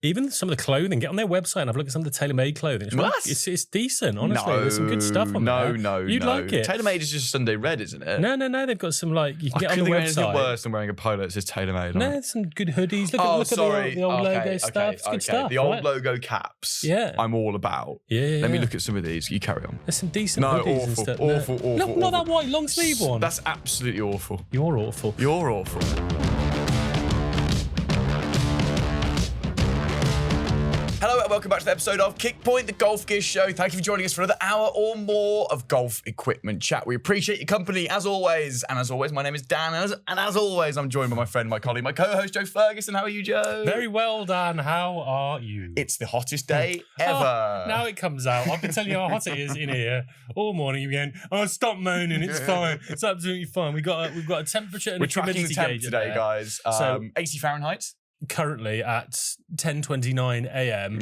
Even some of the clothing, get on their website and have a look at some of the TaylorMade clothing. It's decent, honestly. There's some good stuff on there. You'd like it. TaylorMade is just Sunday Red, isn't it? No. They've got some, like, you can get on the website. Anything worse than wearing a polo that says TaylorMade on it. There's some good hoodies. Look at the old logo stuff. It's good stuff. The old logo caps. Yeah. I'm all about. Yeah. Let me look at some of these. You carry on. There's some decent hoodies and stuff. Awful. Not that white long sleeve one. That's absolutely awful. You're awful. You're awful. Hello and welcome back to the episode of Kickpoint, the Golf Gear Show. Thank you for joining us for another hour or more of golf equipment chat. We appreciate your company as always. And as always, my name is Dan. And as always, I'm joined by my friend, my colleague, my co-host, Joe Ferguson. How are you, Joe? Very well, Dan. How are you? It's the hottest day ever. Now it comes out. I've been telling you how hot it is in here all morning. You're going, stop moaning. It's fine. It's absolutely fine. We've got a temperature and We're a tracking humidity the temp gauge today, guys. So 80 Fahrenheit. Currently at 10:29 a.m.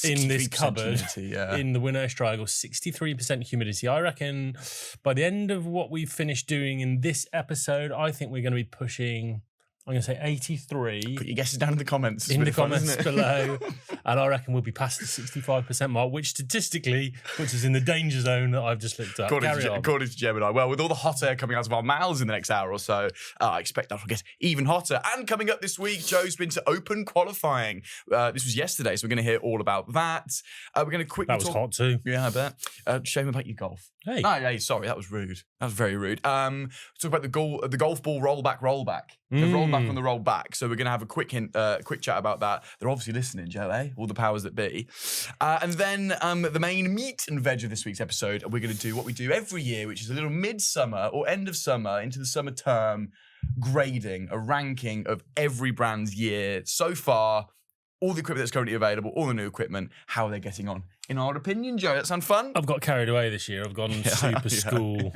in this cupboard in the Winner's Triangle, 63% humidity. I reckon by the end of what we've finished doing in this episode, I think we're going to be pushing, I'm going to say 83. Put your guesses down in the comments. In the comments below. And I reckon we'll be past the 65% mark, which statistically puts us in the danger zone that I've just looked at. According to Gemini. Well, with all the hot air coming out of our mouths in the next hour or so, I expect that will get even hotter. And coming up this week, Joe's been to Open qualifying. This was yesterday, so we're going to hear all about that. We're going to quickly That was hot too. Yeah, I bet. Shame about your golf. Hey. Hey, sorry, that was rude. That was very rude. Talk about the golf ball rollback. The rollback on the rollback. So we're going to have a quick chat about that. They're obviously listening, Joe, eh? All the powers that be. And then the main meat and veg of this week's episode, we're going to do what we do every year, which is a little midsummer or end of summer into the summer term grading, a ranking of every brand's year so far, all the equipment that's currently available, all the new equipment, how they're getting on. In our opinion, Joe, that sound fun? I've got carried away this year. I've gone super school,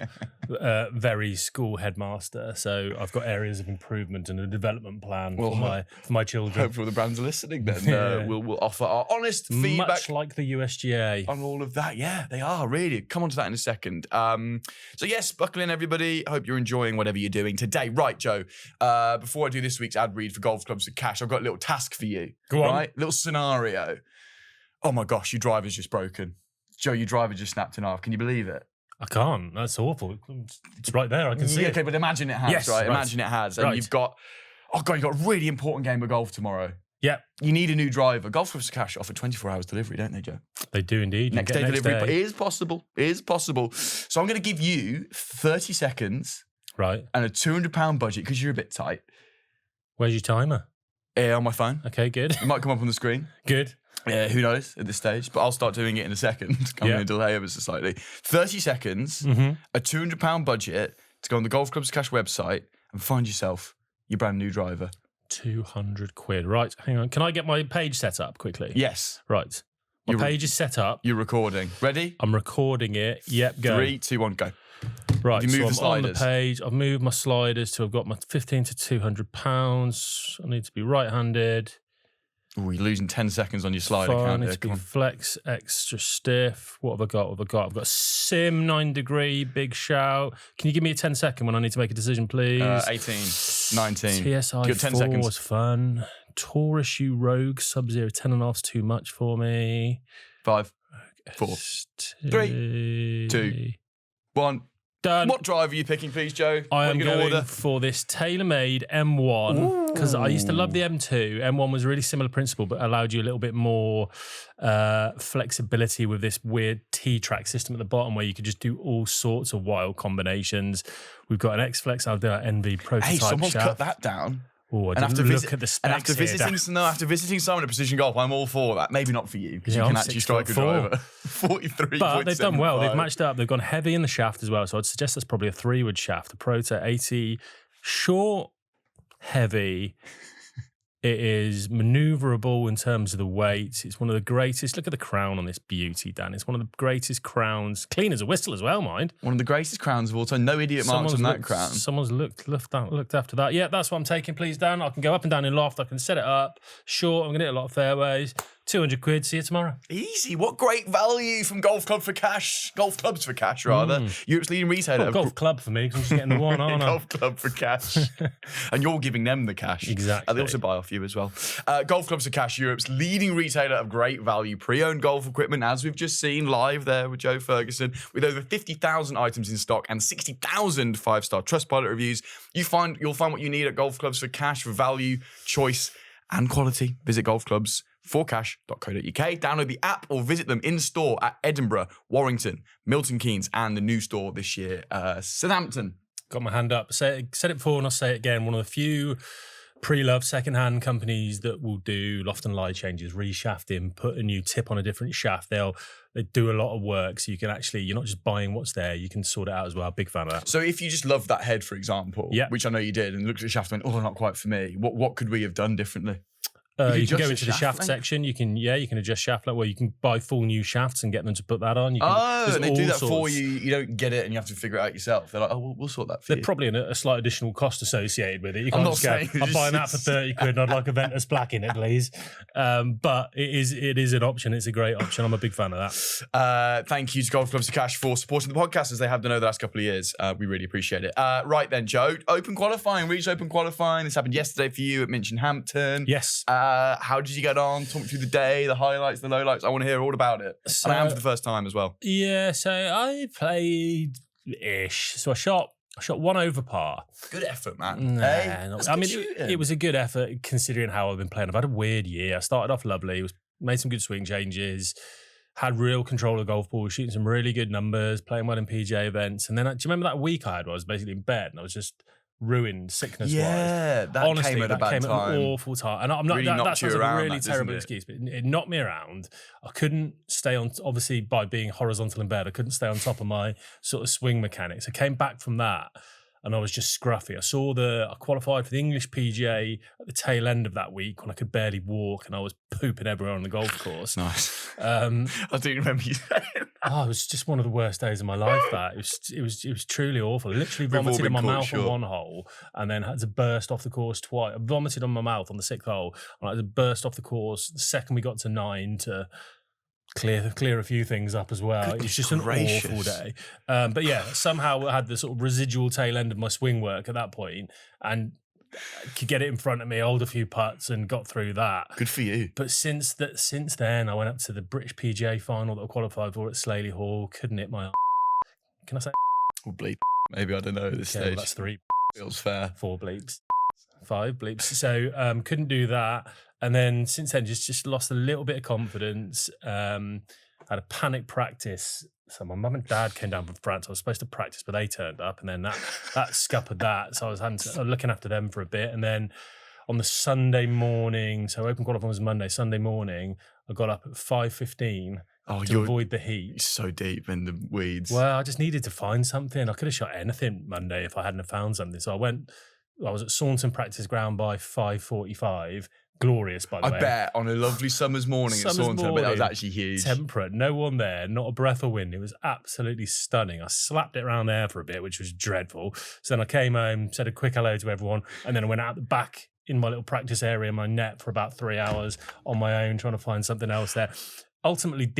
very school headmaster. So I've got areas of improvement and a development plan for my children. Hopefully the brands are listening then. We'll offer our honest feedback. Much like the USGA. On all of that. Yeah, they are, really. Come on to that in a second. So yes, buckle in, everybody. I hope you're enjoying whatever you're doing today. Right, Joe, before I do this week's ad read for Golf Clubs for Cash, I've got a little task for you. Go on. Right? Little scenario. Oh my gosh, your driver's just broken. Joe, your driver just snapped in half. Can you believe it? I can't. That's awful. It's right there. I can see it. Okay, but imagine it has, yes, right? Imagine it has. And you've got, you've got a really important game of golf tomorrow. Yeah. You need a new driver. Golf Clubs Cash offer 24 hours delivery, don't they, Joe? They do indeed. Next day delivery. But it is possible. It is possible. So I'm going to give you 30 seconds. Right. And a £200 budget because you're a bit tight. Where's your timer? On my phone. Okay, good. It might come up on the screen. Good. Yeah, who knows at this stage, but I'll start doing it in a second. I'm going to delay ever so slightly. 30 seconds, a £200 budget to go on the Golf Clubs Cash website and find yourself your brand new driver. 200 quid. Right, hang on. Can I get my page set up quickly? Yes. Right. My page is set up. You're recording. Ready? I'm recording it. Yep, go. 3, 2, 1, go. Right, you move the sliders. On the page. I've moved my sliders to I've got my 15 to 200 pounds. I need to be right-handed. Oh, you're losing 10 seconds on your slider. I need to be flex extra stiff. What have I got? I've got sim 9 degree, big shout. Can you give me a 10-second when I need to make a decision, please? 18, 19. TSI 4 seconds. Was fun. Taurus U Rogue Sub-Zero 10.5's too much for me. 5, 4, 3, 2, 1. Done. What driver are you picking, please, Joe? I am going for this TaylorMade M1 because I used to love the M2. M1 was a really similar principle, but allowed you a little bit more flexibility with this weird T-track system at the bottom where you could just do all sorts of wild combinations. We've got an X-Flex. I'll do an Envy prototype. Hey, someone's shaft. cut that down. Oh, I didn't look at the specs. And after visiting someone at Precision Golf, I'm all for that. Maybe not for you, because you can actually strike a driver. 43. But they've done well. They've matched up. They've gone heavy in the shaft as well. So I'd suggest that's probably a 3-wood shaft. A Proto 80, short, heavy. It is maneuverable in terms of the weight. It's one of the greatest. Look at the crown on this beauty, Dan. It's one of the greatest crowns. Clean as a whistle as well, mind. One of the greatest crowns of all time. No idiot marks on that crown. Someone's looked after that. Yeah, that's what I'm taking, please, Dan. I can go up and down in loft. I can set it up. Short, I'm going to hit a lot of fairways. 200 quid. See you tomorrow. Easy. What great value from Golf Clubs for Cash, rather. Europe's leading retailer. Well, golf club for me, because I'm just getting the one, aren't I? Golf Club for Cash. And you're giving them the cash. Exactly. They also buy off you as well. Golf Clubs for Cash, Europe's leading retailer of great value pre-owned golf equipment, as we've just seen live there with Joe Ferguson, with over 50,000 items in stock and 60,000 five-star Trustpilot reviews. You'll find what you need at Golf Clubs for Cash for value, choice, and quality. Visit golfclubsforcash.co.uk. Download the app or visit them in store at Edinburgh, Warrington, Milton Keynes, and the new store this year, Southampton. Got my hand up. Said it before and I'll say it again. One of the few pre-loved second-hand companies that will do loft and lie changes, reshafting, put a new tip on a different shaft. They do a lot of work, so you can actually, you're not just buying what's there, you can sort it out as well. Big fan of that. So if you just loved that head, for example, which I know you did, and looked at the shaft and went, oh, not quite for me, what could we have done differently? You can go into the shaft section. You can adjust shaft length. Well, you can buy full new shafts and get them to put that on. And they do that for you. You don't get it, and you have to figure it out yourself. They're like, oh, we'll sort that for you. There's probably a slight additional cost associated with it. You can't I'm just go, I'm buying that for 30 quid and I'd like a Ventus Black in it, please. But it is an option. It's a great option. I'm a big fan of that. Thank you to Golf Clubs for Cash for supporting the podcast as they have done over the last couple of years. We really appreciate it. Right then, Joe, open qualifying, reached open qualifying. This happened yesterday for you at Minchinhampton. Yes. How did you get on? Talk me through the day, the highlights, the lowlights. I want to hear all about it. So, and I am for the first time as well. Yeah, so I played-ish. So I shot one over par. Good effort, man. It was a good effort considering how I've been playing. I've had a weird year. I started off lovely, made some good swing changes, had real control of the golf ball, shooting some really good numbers, playing well in PGA events. And then, do you remember that week I had where I was basically in bed and I was just ruined sickness-wise? Yeah, that honestly, came at a bad time. At an awful time. And I'm not, really that sounds like a really that, terrible excuse, but it knocked me around. I couldn't stay on, obviously by being horizontal in bed, I couldn't stay on top of my sort of swing mechanics. I came back from that and I was just scruffy. I qualified for the English PGA at the tail end of that week when I could barely walk and I was pooping everywhere on the golf course. Nice. I do remember you saying that. Oh, it was just one of the worst days of my life. That it was truly awful. I literally vomited in my mouth on one hole, and then had to burst off the course twice. I vomited on my mouth on the 6th hole, and I had to burst off the course the second we got to 9 to clear a few things up as well. It was just an awful day. But yeah, somehow I had the sort of residual tail end of my swing work at that point, and could get it in front of me, hold a few putts, and got through that. Good for you. But since then, I went up to the British PGA final that I qualified for at Slaley Hall. Couldn't hit my. Can I say? Or bleep. Maybe, I don't know at this stage. Well, that's 3. Feels fair. 4 bleeps. 5 bleeps. So couldn't do that. And then since then, just lost a little bit of confidence. Had a panic practice. So my mum and dad came down from France. I was supposed to practice, but they turned up, and then that scuppered that. So I was looking after them for a bit, and then on the Sunday morning, so open qualifying was Monday. Sunday morning, I got up at 5:15 to avoid the heat. You're so deep in the weeds. Well, I just needed to find something. I could have shot anything Monday if I hadn't have found something. So I was at Saunton practice ground by 5:45. Glorious, by the way. I bet on a lovely summer's morning at Saunton, but that was actually huge. Temperate, no one there, not a breath of wind. It was absolutely stunning. I slapped it around there for a bit, which was dreadful. So then I came home, said a quick hello to everyone, and then I went out the back in my little practice area in my net for about 3 hours on my own, trying to find something else there. Ultimately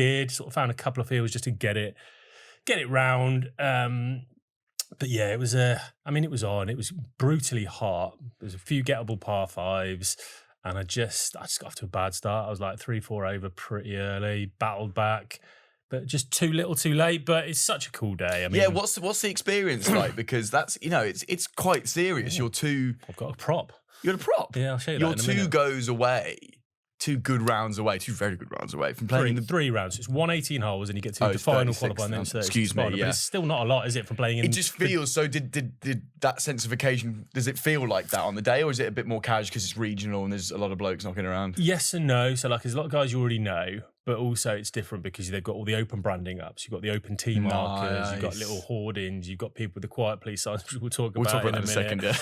found a couple of fields just to get it round. But yeah, it was on. It was brutally hot. There was a few gettable par 5s. And I just got off to a bad start. I was like 3-4 over pretty early, battled back, but just too little too late. But it's such a cool day. I mean, yeah, what's the experience like? Because that's, it's quite serious. I've got a prop. You got a prop? Yeah, I'll show you that in a minute. Your 2 goes away. 2 good rounds away, 2 very good rounds away from playing 3 rounds. It's 118 holes, and you get to the final qualifying. Then 30. Excuse me, yeah. But it's still not a lot, is it? From playing in. It just feels so. Did that sense of occasion? Does it feel like that on the day, or is it a bit more casual because it's regional and there's a lot of blokes knocking around? Yes and no. So there's a lot of guys you already know, but also it's different because they've got all the open branding up. So you've got the open tee markers, you've got little hoardings, you've got people with the quiet police signs, which we'll talk about in a second. Yeah.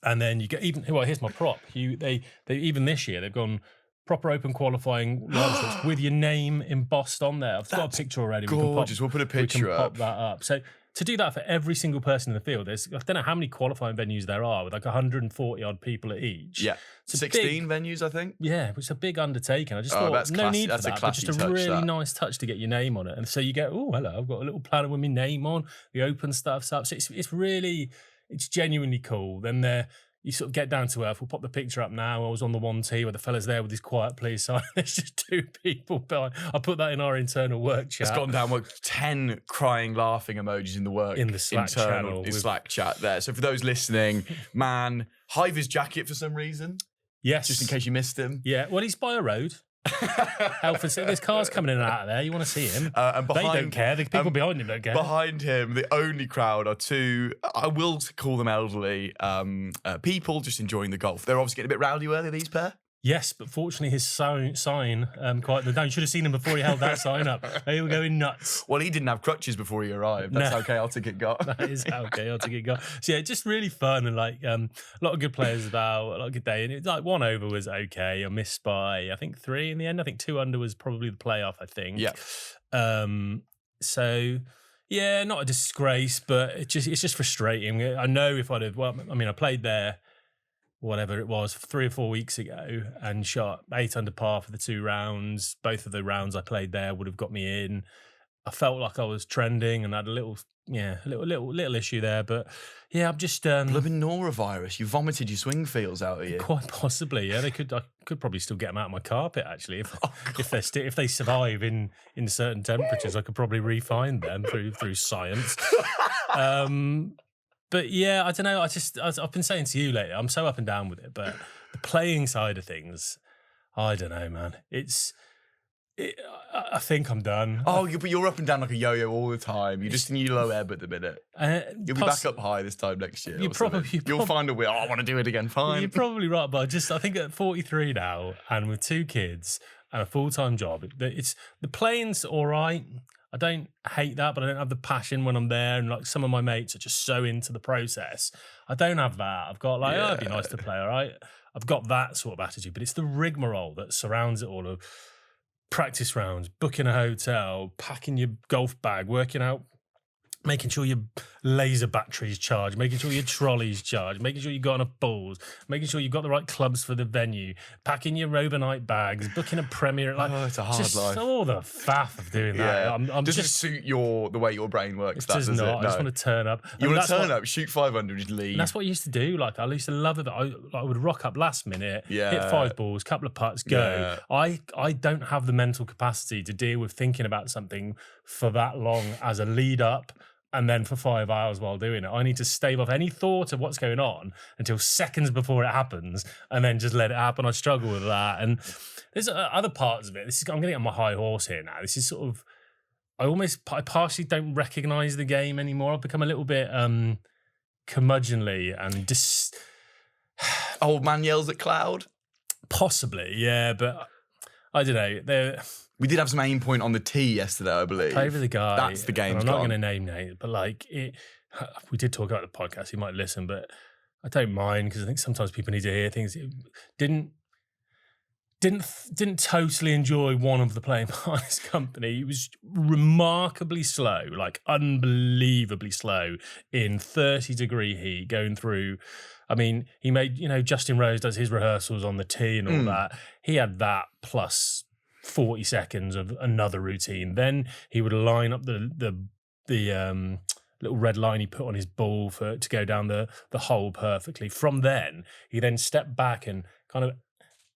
And then you get here's my prop. They even this year they've gone proper open qualifying with your name embossed on there. I've got a picture already. Gorgeous. We'll put a picture up. Pop that up. So to do that for every single person in the field, I don't know how many qualifying venues there are with like 140 odd people at each. Yeah, 16 venues, I think. Yeah, it's a big undertaking. I just thought no need for that, but just a really nice touch to get your name on it. And so you go, oh, hello, I've got a little planner with my name on. The open stuff's up. So it's genuinely cool. Then you sort of get down to earth. We'll pop the picture up now. I was on the 1T where the fella's there with his quiet please sign. There's just 2 people behind. I put that in our internal work chat. It's gone down with 10 crying, laughing emojis in the Slack chat there. So for those listening, man, Hiver's jacket for some reason. Yes. Just in case you missed him. Yeah. Well, he's by a road. There's cars coming in and out of there. You want to see him. And they don't care. The people behind him don't care. Behind him, the only crowd are 2, I will call them elderly people just enjoying the golf. They're obviously getting a bit rowdy, were they, these pair? Yes, but fortunately his sign quite the down. You should have seen him before he held that sign up. They were going nuts. Well, he didn't have crutches before he arrived. That's how chaotic it got. That is how chaotic it got. So yeah, just really fun and like a lot of good players about, a lot of good day. And it's like 1 over was okay. I missed by I think 3 in the end. I think 2 under was probably the playoff, I think. Yeah. So yeah, not a disgrace, but it's just frustrating. I know if I'd have I played there whatever it was 3 or 4 weeks ago and shot 8 under par for the 2 rounds. Both of the rounds I played there would have got me in. I felt like I was trending and had a little issue there, but yeah, I'm just blooming norovirus. You vomited your swing feels out of you. Quite possibly, yeah. I could probably still get them out of my carpet actually if they survive in certain temperatures. I could probably refine them through science. But yeah, I don't know. I've been saying to you lately, I'm so up and down with it. But the playing side of things, I don't know, man. I think I'm done. Oh, but you're up and down like a yo-yo all the time. You're just in your low ebb at the minute. You'll be back up high this time next year. You'll find a way. Oh, I want to do it again. Fine. You're probably right, but I think at 43 now, and with 2 kids and a full-time job, the playing's all right. I don't hate that, but I don't have the passion when I'm there. And like some of my mates are just so into the process. I don't have that. I've got like, it'd be nice to play, all right? I've got that sort of attitude, but it's the rigmarole that surrounds it all of practice rounds, booking a hotel, packing your golf bag, working out, making sure your laser battery's charged, making sure your trolley's charged, making sure you've got enough balls, making sure you've got the right clubs for the venue, packing your overnight bags, booking a premiere. It's a hard life. All the faff of doing that. I'm doesn't suit the way your brain works. It does not. No. I just want to turn up. You want to turn up, shoot 500, just leave. And that's what I used to do. Like I used to love it. I would rock up last minute, hit 5 balls, couple of putts, go. Yeah. I don't have the mental capacity to deal with thinking about something for that long as a lead up. And then for 5 hours while doing it, I need to stave off any thought of what's going on until seconds before it happens, and then just let it happen. I struggle with that, and there's other parts of it. I'm getting on my high horse here now. This is sort of, I partially don't recognise the game anymore. I've become a little bit curmudgeonly and old man yells at cloud. Possibly, yeah, but I don't know. We did have some aim point on the tee yesterday, I believe. Play with the guy. That's the game. I'm not going to name names, but like we did talk about the podcast. He might listen, but I don't mind because I think sometimes people need to hear things. Didn't totally enjoy one of the playing partners' company. It was remarkably slow, like unbelievably slow in 30-degree heat going through. I mean, he made, Justin Rose does his rehearsals on the tee and all that. He had that plus 40 seconds of another routine. Then he would line up the little red line he put on his ball to go down the hole perfectly. From then, he then stepped back and kind of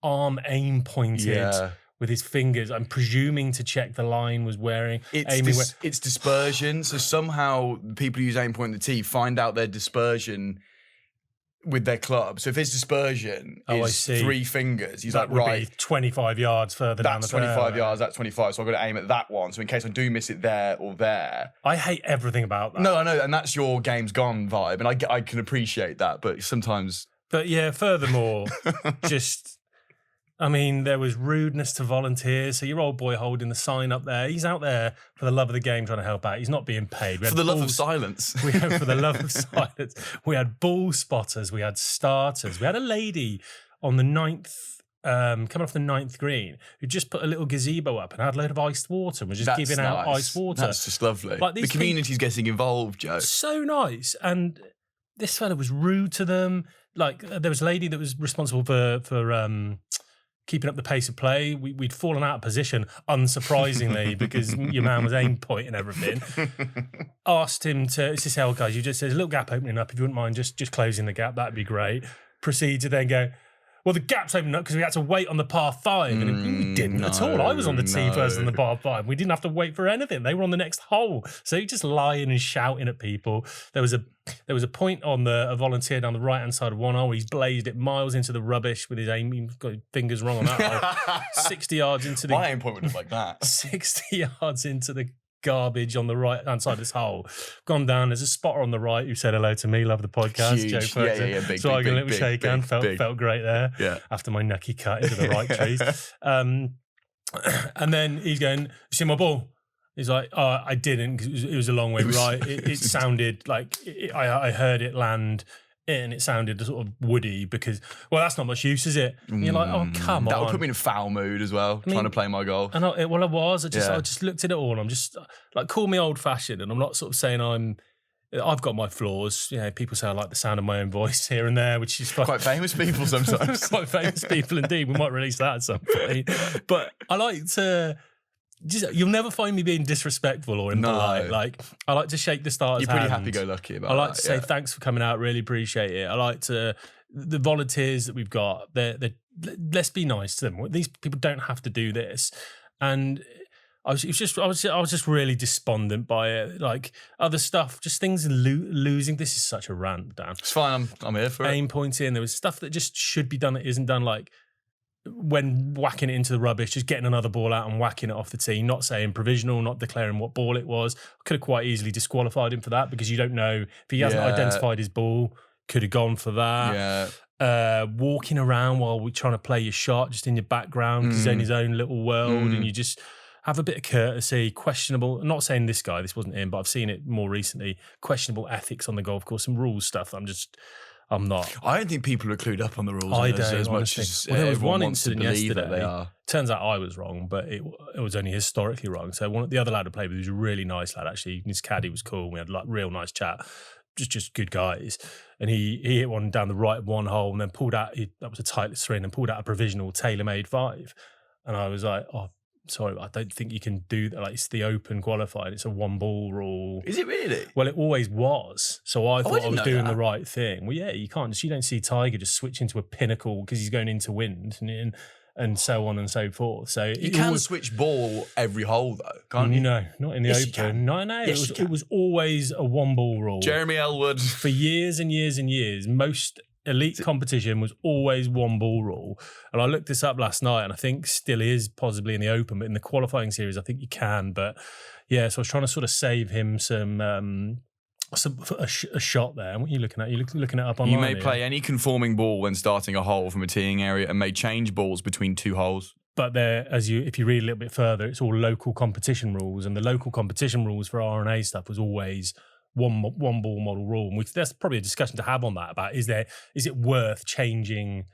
arm aim pointed with his fingers. I'm presuming to check the line was wearing. It's dispersion. So somehow people who use aim point the tee find out their dispersion with their club. So if his dispersion is 3 fingers, he's that like, right, be 25 yards further down the fairway. That's 25 yards, that's 25. So I've got to aim at that one. So in case I do miss it there or there. I hate everything about that. No, I know. And that's your game's gone vibe. And I can appreciate that. But sometimes. But yeah, furthermore, there was rudeness to volunteers. So your old boy holding the sign up there, he's out there for the love of the game trying to help out. He's not being paid. For the love of silence. For the love of silence. We had ball spotters. We had starters. We had a lady on the 9th coming off the 9th green, who just put a little gazebo up and had a load of iced water and was just giving out iced water. That's just lovely. Like, the community's getting involved, Joe. So nice. And this fella was rude to them. Like, there was a lady that was responsible for keeping up the pace of play. We'd fallen out of position, unsurprisingly, because your man was aim pointing everything. Asked him to, it's this hell, guys, there's a little gap opening up. If you wouldn't mind just closing the gap, that'd be great. Proceed to then go, well, the gap's opened up because we had to wait on the par 5. And we didn't at all. I was on the tee first on the par 5. We didn't have to wait for anything. They were on the next hole. So you're just lying and shouting at people. There was a point on a volunteer down the right-hand side of one hole. He's blazed it miles into the rubbish with his aim. He's got his fingers wrong on that hole. 60 yards into the... My aim point would look like that. 60 yards into the garbage on the right-hand side of this hole. Gone down. There's a spotter on the right who said hello to me. Love the podcast. Huge. Joe Ferguson. Yeah. Big, so I got a little big, shake hand. Felt great there. Yeah. After my nucky cut into the right trees. And then he's going, you see my ball? He's like, oh, I didn't, because it was a long way right. It sounded like I heard it land and it sounded sort of woody because, well, that's not much use, is it? And you're like, oh, come on. That would put me in a foul mood as well, trying to play my golf. And I just looked at it all and I'm just like, call me old fashioned, and I'm not sort of saying I've got my flaws. You know, people say I like the sound of my own voice here and there, which is quite famous people sometimes. Quite famous people indeed. We might release that at some point. But I like to... you'll never find me being disrespectful or impolite. Like, I like to shake the starter's hand. You're pretty happy-go-lucky about that. I like to say thanks for coming out, really appreciate it. I like to... The volunteers that we've got, let's be nice to them. These people don't have to do this. And I was just really despondent by it. Like, other stuff, just things losing. This is such a rant, Dan. It's fine, I'm here for it. Aim pointing. There was stuff that just should be done that isn't done, like... when whacking it into the rubbish, just getting another ball out and whacking it off the tee, not saying provisional, not declaring what ball it was. Could have quite easily disqualified him for that because you don't know if he hasn't identified his ball. Could have gone for that. Yeah. Walking around while we're trying to play your shot just in your background because he's in his own little world and you just have a bit of courtesy, questionable, I'm not saying this guy, this wasn't him, but I've seen it more recently, questionable ethics on the golf course, some rules stuff. I'm not. I don't think people are clued up on the rules as much as there was one wants incident to believe yesterday. that they are. Turns out I was wrong, but it was only historically wrong. So the other lad I played with was a really nice lad, actually. His caddy was cool. We had like real nice chat. Just good guys. And he hit one down the right of one hole and then pulled out, that was a Titleist 3, and then pulled out a provisional TaylorMade 5. And I was like, oh, sorry, I don't think you can do that. Like, it's the Open qualified. It's a 1-ball rule. Is it really? Well, it always was. So I thought I was doing that. the right thing. Well, yeah, you don't see Tiger just switch into a pinnacle because he's going into wind and so on and so forth. So you can switch ball every hole though, can't you? No, not in the Open. No. It was always a 1-ball rule. Jeremy Elwood. For years and years and years, most elite competition was always 1-ball rule. And I looked this up last night and I think still is possibly in the Open, but in the qualifying series, I think you can. But yeah, so I was trying to sort of save him a shot there. What are you looking at? You're looking it up online. You may play any conforming ball when starting a hole from a teeing area and may change balls between 2 holes. But if you read a little bit further, it's all local competition rules, and the local competition rules for R&A stuff was always one ball model rule. And there's probably a discussion to have on that about is it worth changing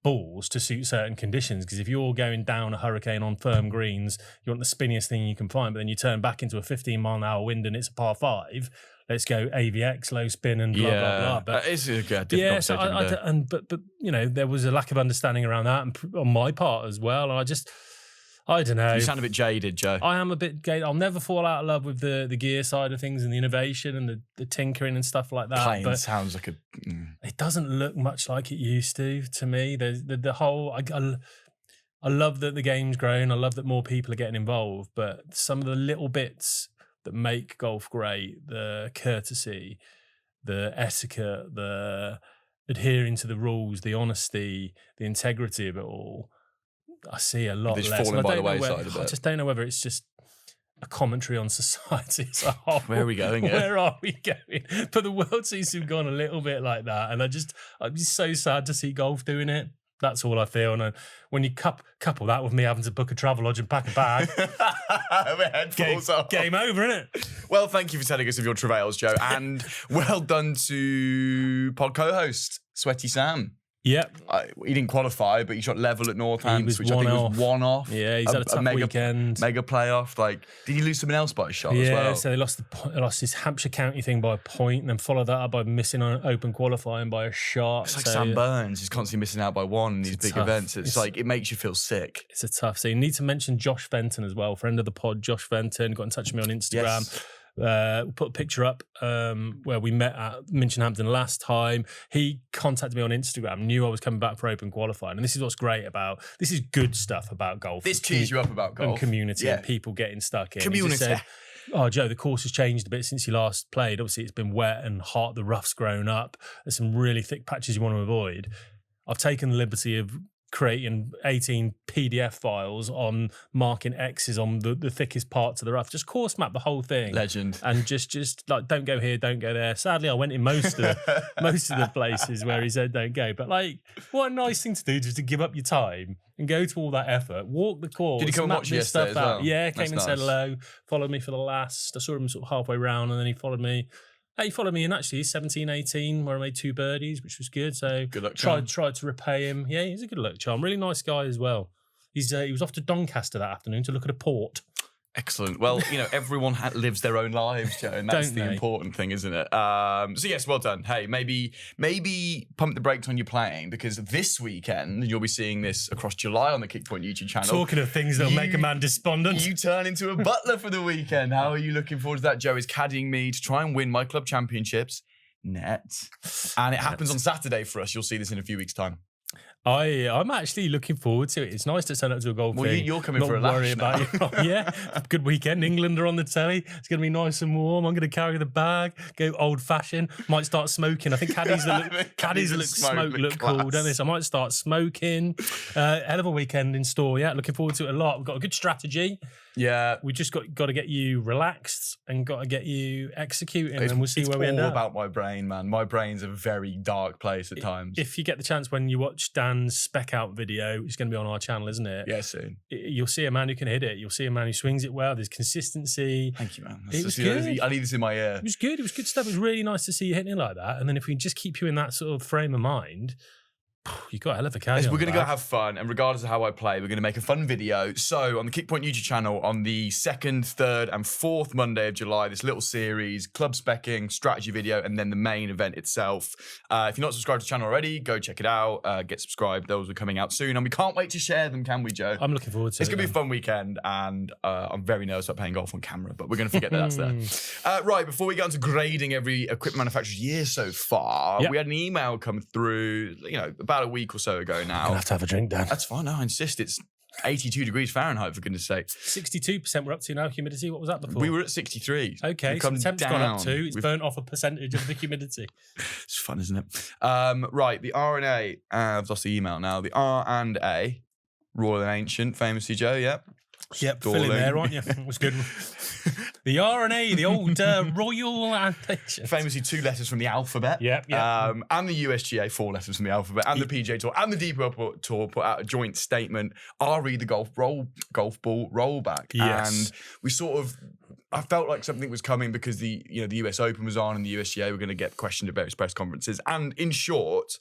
balls to suit certain conditions? Because if you're going down a hurricane on firm greens, you want the spinniest thing you can find, but then you turn back into a 15-mile-an-hour wind and it's a par 5. Let's go AVX, low spin, and blah blah blah. But it's a different conversation. But you know, there was a lack of understanding around that, and on my part as well. And I don't know. You sound a bit jaded, Joe. I am a bit jaded. I'll never fall out of love with the gear side of things and the innovation and the tinkering and stuff like that. Playing sounds like it doesn't look much like it used to me. There's the whole. I love that the game's grown. I love that more people are getting involved. But some of the little bits that make golf great, the courtesy, the etiquette, the adhering to the rules, the honesty, the integrity of it all, I see a lot less. Falling by the wayside a bit. I just don't know whether it's just a commentary on society as a whole. Where are we going? Where are we going? But the world seems to have gone a little bit like that, and I'm just so sad to see golf doing it. That's all I feel. And when you couple that with me having to book a travel lodge and pack a bag, game over, innit? Well, thank you for telling us of your travails, Joe. And well done to pod co-host, Sweaty Sam. Yep. He didn't qualify, but he shot level at Northants, was which I think was 1 off. Yeah, he's had a tough weekend. Mega playoff. Like, did he lose someone else by a shot as well? Yeah, so they lost his Hampshire County thing by a point, and then followed that up by missing on open qualifying by a shot. It's like Sam Burns. He's constantly missing out by one in these big events. It's like, it makes you feel sick. It's a tough scene. You need to mention Josh Fenton as well, friend of the pod, Josh Fenton, got in touch with me on Instagram. Yes. We put a picture up where we met at Minchinhampton last time. He contacted me on Instagram, knew I was coming back for open qualifying. And this is what's great about, this is good stuff about golf. This cheers you up about golf. And community and people getting stuck in. Community. He just said, oh, Joe, the course has changed a bit since you last played. Obviously, it's been wet and hot. The rough's grown up. There's some really thick patches you want to avoid. I've taken the liberty of creating 18 PDF files on marking X's on the thickest parts of the rough. Just course map the whole thing. Legend. And just like, don't go here, don't go there. Sadly, I went in most of the places where he said don't go. But like, what a nice thing to do, just to give up your time and go to all that effort, walk the course. Did he come and watch you yesterday as well? Yeah, That's came and said hello, followed me for the last. I saw him sort of halfway round, and then he followed me. He followed me in actually 17, 18, where I made 2 birdies, which was good. So good luck charm. Tried to repay him. Yeah, he's a good luck charm. Really nice guy as well. He was off to Doncaster that afternoon to look at a port. Excellent. Well, everyone lives their own lives, Joe, and that's the important thing, isn't it? So yes, well done. Hey, maybe pump the brakes on your playing, because this weekend you'll be seeing this across July on the Kickpoint YouTube channel. Talking of things that'll make a man despondent, you turn into a butler for the weekend. How are you looking forward to that? Joe is caddying me to try and win my club championships. And it happens on Saturday for us. You'll see this in a few weeks' time. I'm actually looking forward to it. It's nice to turn up to a golf thing. You're coming for a lash now. Yeah, good weekend. England are on the telly. It's going to be nice and warm. I'm going to carry the bag, go old-fashioned. Might start smoking. I think caddies that look smoke look cool, don't they? So I might start smoking. Hell of a weekend in store. Yeah, looking forward to it a lot. We've got a good strategy. Yeah, we just got to get you relaxed and got to get you executing, and we'll see where we end up. It's all about my brain, man. My brain's a very dark place at times. If you get the chance when you watch Dan's spec out video, it's going to be on our channel, isn't it? Yeah, soon. You'll see a man who can hit it. You'll see a man who swings it well. There's consistency. Thank you, man. It was good. I need this in my ear. It was good. It was good stuff. It was really nice to see you hitting it like that. And then if we just keep you in that sort of frame of mind, you got a hell of a caddy. We're going to go have fun, and regardless of how I play, we're going to make a fun video. So on the Kickpoint YouTube channel, on the 2nd, 3rd, and 4th Monday of July, this little series, club specking, strategy video, and then the main event itself. If you're not subscribed to the channel already, go check it out. Get subscribed. Those are coming out soon, and we can't wait to share them, can we, Joe? I'm looking forward to it. It's going to be a fun weekend, and I'm very nervous about playing golf on camera, but we're going to forget that that's there. Right, before we get on to grading every equipment manufacturer's year so far, we had an email come through, about a week or so ago now. You're going to have to have a drink, Dan. That's fine. No, I insist. It's 82 degrees Fahrenheit, for goodness sake. 62% we're up to now, humidity. What was that before? We were at 63. Okay, so the temp's gone up too. It's burnt off a percentage of the humidity. It's fun, isn't it? Right, the R&A. I've lost the email now. The R&A, Royal and Ancient, famously, Joe, yep. Yep, fill in there, aren't you? It was good. The R&A, the old Royal and Ancient. Famously 2 letters from the alphabet. Yep. And the USGA, 4 letters from the alphabet. And the PGA Tour and the DP Tour put out a joint statement, RE the golf ball rollback. Yes. And we I felt like something was coming because the US Open was on and the USGA were going to get questioned at various press conferences. And in short,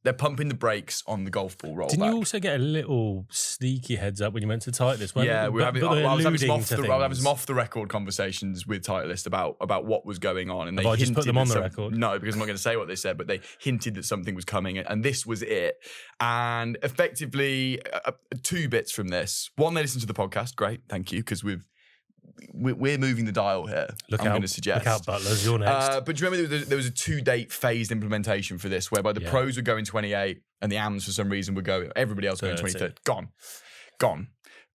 they're pumping the brakes on the golf ball rollback. Didn't you also get a little sneaky heads up when you went to Titleist? Yeah, I was having some off the record conversations with Titleist about what was going on, and they I just put them on the record. No, because I'm not going to say what they said, but they hinted that something was coming, and this was it. And effectively, 2 bits from this. One, they listened to the podcast. Great, thank you, because we're moving the dial here. I'm going to suggest. Look out, Butlers, you're next. But do you remember there was a 2-date phased implementation for this, whereby the pros would go in 28 and the AMs for some reason would go, everybody else going 23. Gone.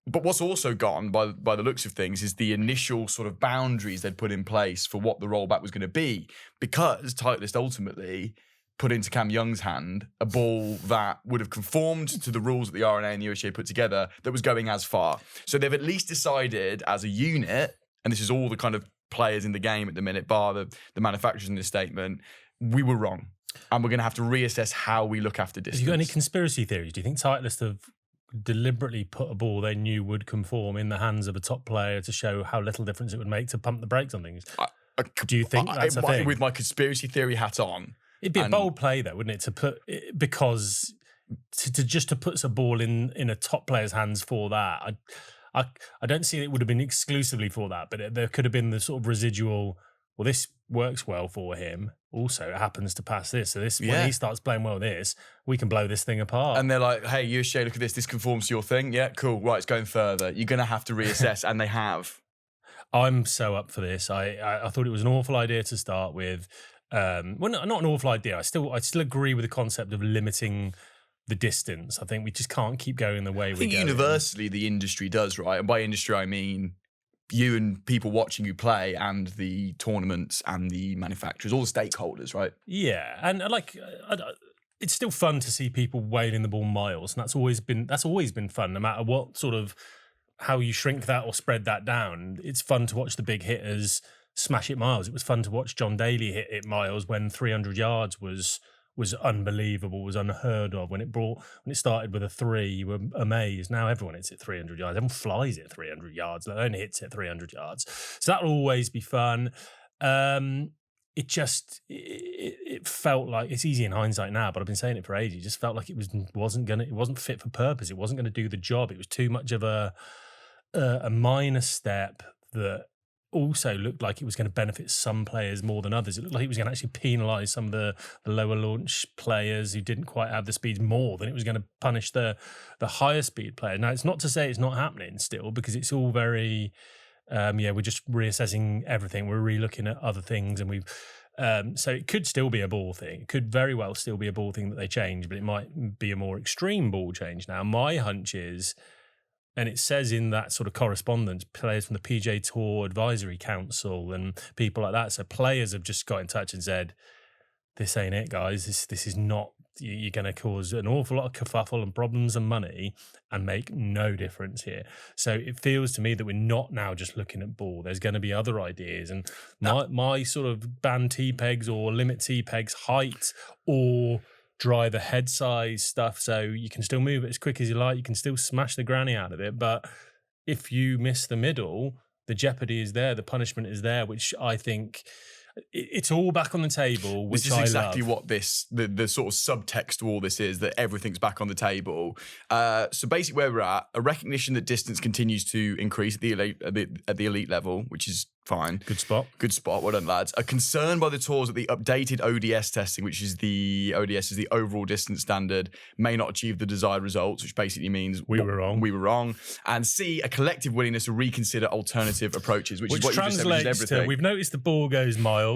But what's also gone, by the looks of things, is the initial sort of boundaries they'd put in place for what the rollback was going to be, because Titleist ultimately put into Cam Young's hand a ball that would have conformed to the rules that the R&A and the USGA put together that was going as far. So they've at least decided as a unit, and this is all the kind of players in the game at the minute, bar the manufacturers in this statement, we were wrong. And we're going to have to reassess how we look after distance. Have you got any conspiracy theories? Do you think Titleist have deliberately put a ball they knew would conform in the hands of a top player to show how little difference it would make to pump the brakes on things? Do you think that's a thing? With my conspiracy theory hat on, It'd be a bold play, though, wouldn't it? To put because to put a ball in a top player's hands for that. I don't see it would have been exclusively for that, but there could have been the sort of residual. Well, this works well for him. Also, it happens to pass this. So when he starts playing well, we can blow this thing apart. And they're like, "Hey, Shay, look at this. This conforms to your thing. Yeah, cool. Right, it's going further. You're going to have to reassess," and they have. I'm so up for this. I thought it was an awful idea to start with. Well, not an awful idea. I still agree with the concept of limiting the distance. I think we just can't keep going the way we go. I think universally the industry does, right? And by industry, I mean you and people watching you play and the tournaments and the manufacturers, all the stakeholders, right? Yeah. And it's still fun to see people wailing the ball miles. And that's always been fun, no matter what sort of how you shrink that or spread that down. It's fun to watch the big hitters smash it miles. It was fun to watch John Daly hit it miles when 300 yards was unbelievable, was unheard of. When it started with a 3, you were amazed. Now everyone hits it 300 yards. Everyone flies it 300 yards. Let alone hits it 300 yards. So that'll always be fun. It felt like, it's easy in hindsight now, but I've been saying it for ages. It just felt like it wasn't fit for purpose. It wasn't going to do the job. It was too much of a minor step that also looked like it was going to benefit some players more than others. It looked like it was going to actually penalise some of the lower launch players who didn't quite have the speeds more than it was going to punish the higher speed player. Now, it's not to say it's not happening still, because it's all very, we're just reassessing everything. We're re-looking at other things, and so it could still be a ball thing. It could very well still be a ball thing that they change, but it might be a more extreme ball change. Now, my hunch is, and it says in that sort of correspondence, players from the PGA Tour Advisory Council and people like that. So players have just got in touch and said, "This ain't it, guys. This is not. You're going to cause an awful lot of kerfuffle and problems and money, and make no difference here." So it feels to me that we're not now just looking at ball. There's going to be other ideas, and my sort of ban tee pegs or limit tee pegs height or driver head size stuff, so you can still move it as quick as you like, you can still smash the granny out of it, but if you miss the middle, the jeopardy is there, the punishment is there, which I think it's all back on the table, which this is exactly love. What this the sort of subtext to all this is, that everything's back on the table. So basically where we're at, a recognition that distance continues to increase at the elite level, which is fine. Good spot. Well done, lads. A concern by the tours that the updated ODS testing, which is the ODS is the overall distance standard, may not achieve the desired results, which basically means we were wrong. And C, a collective willingness to reconsider alternative approaches, which is what you just said, which is everything. To, we've noticed the ball goes miles.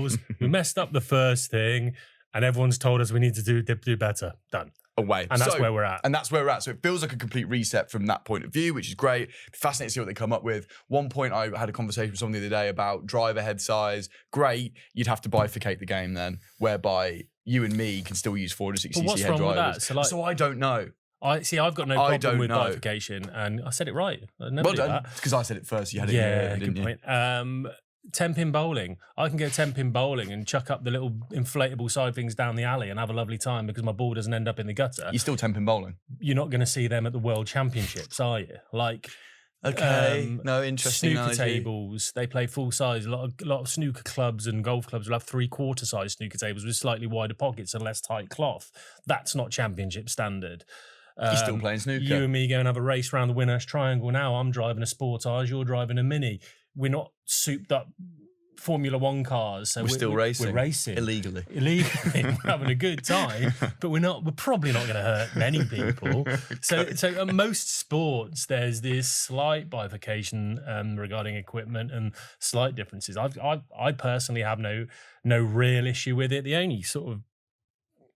We messed up the first thing, and everyone's told us we need to do better. Done. Away. And that's where we're at. And that's where we're at. So it feels like a complete reset from that point of view, which is great. Fascinating to see what they come up with. One point I had a conversation with someone the other day about driver head size. Great. You'd have to bifurcate the game then, whereby you and me can still use 460cc head drivers. So I don't know. I've got no problem with bifurcation, and I said it right. Well done. It's because I said it first. You had it in your head, didn't good point. 10-pin bowling. I can go 10-pin bowling and chuck up the little inflatable side things down the alley and have a lovely time because my ball doesn't end up in the gutter. You're still 10-pin bowling. You're not going to see them at the World Championships, are you? Like, okay, no, interesting. Snooker tables, they play full size. A lot of snooker clubs and golf clubs will have 3/4 size snooker tables with slightly wider pockets and less tight cloth. That's not championship standard. You're still playing snooker. You and me go and have a race around the Winner's Triangle now. I'm driving a Sportage, you're driving a Mini. We're not souped up Formula One cars. So we're still racing. We're racing. Illegally. We're having a good time, but we're probably not going to hurt many people. So at most sports, there's this slight bifurcation regarding equipment and slight differences. I personally have no real issue with it. The only sort of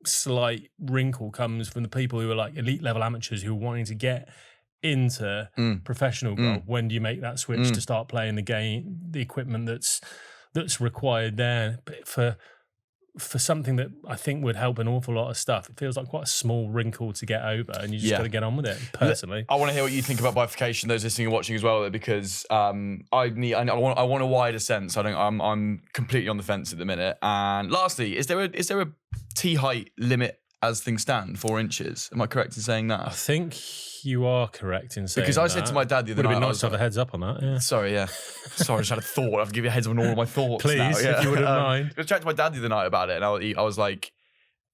slight wrinkle comes from the people who are like elite level amateurs who are wanting to get into professional golf. When do you make that switch to start playing the game, the equipment that's required there? But for something that I think would help an awful lot of stuff, it feels like quite a small wrinkle to get over, and you just got to get on with it. Personally, I want to hear what you think about bifurcation. Those listening and watching as well, because I want a wider sense. I'm completely on the fence at the minute. And lastly, is there a tee height limit as things stand, 4 inches? Am I correct in saying that? I think you are correct in saying that. Because I said to my dad the other night, would have been nice to have a heads up on that. Yeah. Sorry, I just had a thought. I have to give you a heads up on all of my thoughts. Please, now, if you wouldn't mind. I was chatting to my dad the other night about it, and I was like,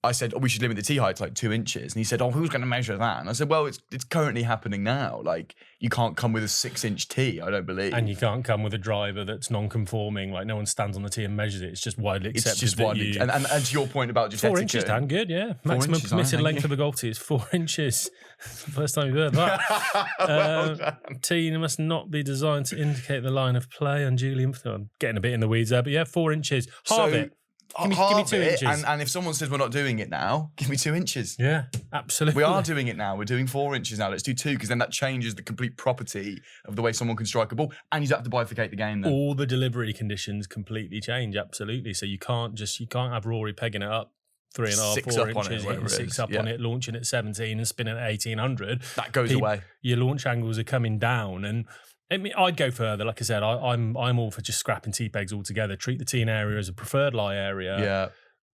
I said, we should limit the tee height to like 2 inches. And he said, who's going to measure that? And I said, well, it's currently happening now. Like, you can't come with a 6-inch tee, I don't believe. And you can't come with a driver that's non-conforming. Like, no one stands on the tee and measures it. It's just widely accepted. It's just widely. And to your point about just 4 inches, Dan, good, yeah. Maximum permitted length of a golf tee is 4 inches. First time you've heard that. Tee must not be designed to indicate the line of play unduly. I'm getting a bit in the weeds there, but yeah, 4 inches. Halve it. Give me 2 inches. And if someone says we're not doing it now, give me 2 inches. Yeah, absolutely. We are doing it now. We're doing 4 inches now. Let's do 2, because then that changes the complete property of the way someone can strike a ball. And you don't have to bifurcate the game then. All the delivery conditions completely change, absolutely. So you can't have Rory pegging it up 3.5, 4 inches, hitting 6 up on it, launching at 17 and spinning at 1800. That goes away. Your launch angles are coming down, and I mean, I'd go further. Like I said, I'm all for just scrapping tee pegs altogether. Treat the teen area as a preferred lie area. Yeah.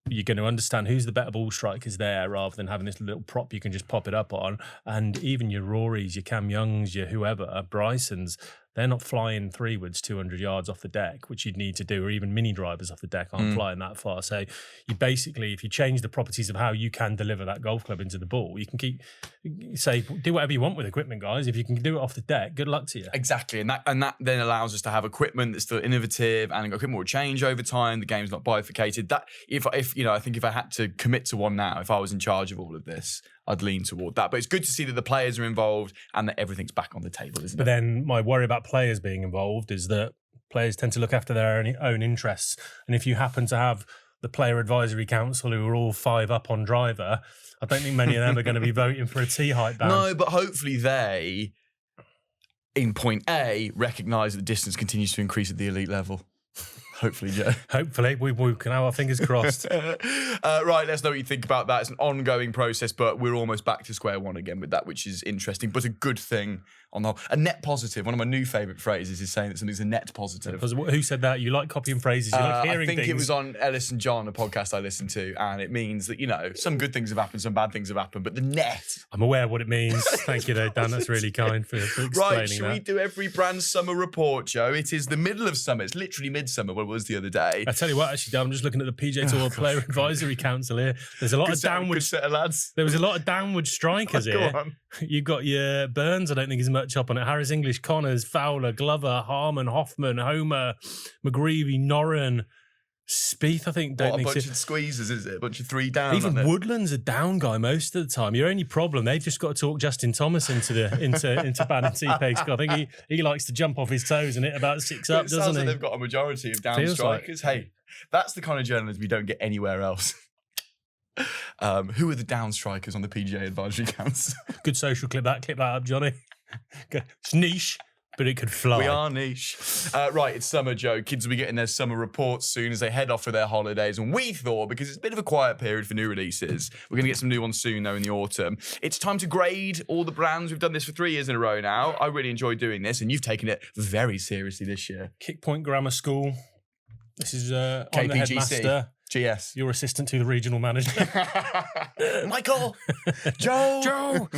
You're going to understand who's the better ball strikers there, rather than having this little prop you can just pop it up on. And even your Rorys, your Cam Youngs, your whoever, Brysons, they're not flying 3-woods 200 yards off the deck, which you'd need to do, or even mini drivers off the deck aren't flying that far. So you basically, if you change the properties of how you can deliver that golf club into the ball, you can do whatever you want with equipment, guys. If you can do it off the deck, good luck to you. Exactly. And that then allows us to have equipment that's still innovative, and equipment will change over time. The game's not bifurcated. That if I think if I had to commit to one now, if I was in charge of all of this, I'd lean toward that. But it's good to see that the players are involved and that everything's back on the table, isn't it? But then my worry about players being involved is that players tend to look after their own interests. And if you happen to have the player advisory council who are all 5 up on driver, I don't think many of them are going to be voting for a tee height ban. No, but hopefully they, in point A, recognise that the distance continues to increase at the elite level. Hopefully, Joe. Hopefully, we can have our fingers crossed. Right, let's know what you think about that. It's an ongoing process, but we're almost back to square one again with that, which is interesting, but a good thing on the whole. A net positive. One of my new favourite phrases is saying that something's a net positive. Who said that? You like copying phrases, you like hearing things. I think it was on Ellis and John, a podcast I listened to, and it means that, some good things have happened, some bad things have happened, but the net. I'm aware of what it means. Thank you, though, Dan. That's really kind for explaining right, should we do every brand's summer report, Joe? It is the middle of summer. It's literally midsummer, what it was the other day. I tell you what, actually, Dan, I'm just looking at the PJ Tour Player Advisory Council here. There's a lot of downward... Good set of lads. There was a lot of downward strikers here. On. You've got your Burns, I don't think he's much up on it. Harris English, Connors, Fowler, Glover, Harmon, Hoffman, Homer, McGreevy, Norrin, Spieth, I think. A bunch of squeezes, is it? A bunch of 3 down. Even Woodland's a down guy most of the time. Your only problem, they've just got to talk Justin Thomas into banning tee pegs. I think he likes to jump off his toes and hit about 6 up, doesn't he? Sounds like they've got a majority of down Feels strikers. Like. Hey, that's the kind of journalism you don't get anywhere else. Who are the down strikers on the PGA Advisory Council? Good social clip that up, Johnny. It's niche, but it could fly. We are niche. Right, it's summer, Joe. Kids will be getting their summer reports soon as they head off for their holidays. And we thought, because it's a bit of a quiet period for new releases, we're going to get some new ones soon, though, in the autumn. It's time to grade all the brands. We've done this for 3 years in a row now. I really enjoy doing this, and you've taken it very seriously this year. Kickpoint Grammar School. This is I'm the KPGC. headmaster. GS. Your assistant to the regional manager. Michael! Joe!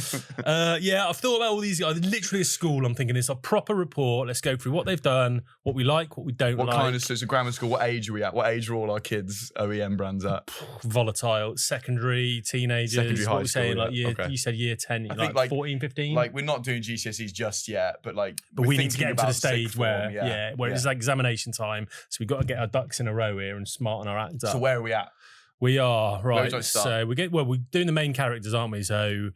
Yeah, I've thought about all these guys. Literally a school, I'm thinking it's a proper report. Let's go through what they've done, what we like, what we don't like. What kind of, so it's a grammar school, what age are we at? What age are all our kids' OEM brands at? Volatile, secondary, teenagers. Secondary, high what school. Saying, like okay. You said year 10, I think 14, 15? Like, we're not doing GCSEs just yet, but we need to get to the stage form, where it's like examination time. So we've got to get our ducks in a row here and smarten our act up. So where are we at? We are, right. So we're doing the main characters, aren't we? So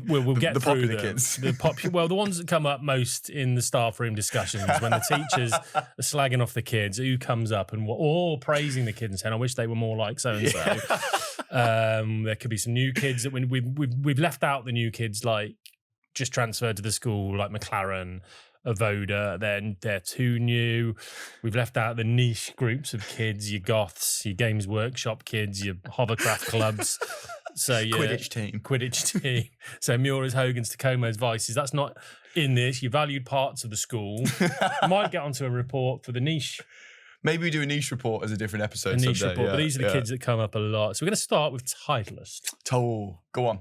we'll get the through popular kids. The ones that come up most in the staff room discussions when the teachers are slagging off the kids, who comes up and all praising the kids and saying, I wish they were more like so-and-so. There could be some new kids that we've left out the new kids, like just transferred to the school, like McLaren, Avoda, then they're too new. We've left out the niche groups of kids, your goths, your Games Workshop kids, your hovercraft clubs. So your Quidditch team. So Mura's, Hogan's, Tacomo's, Vices. That's not in this. Your valued parts of the school. Might get onto a report for the niche. Maybe we do a niche report as a different episode. A niche someday. report, but these are the kids that come up a lot. So we're going to start with Titleist. Go on.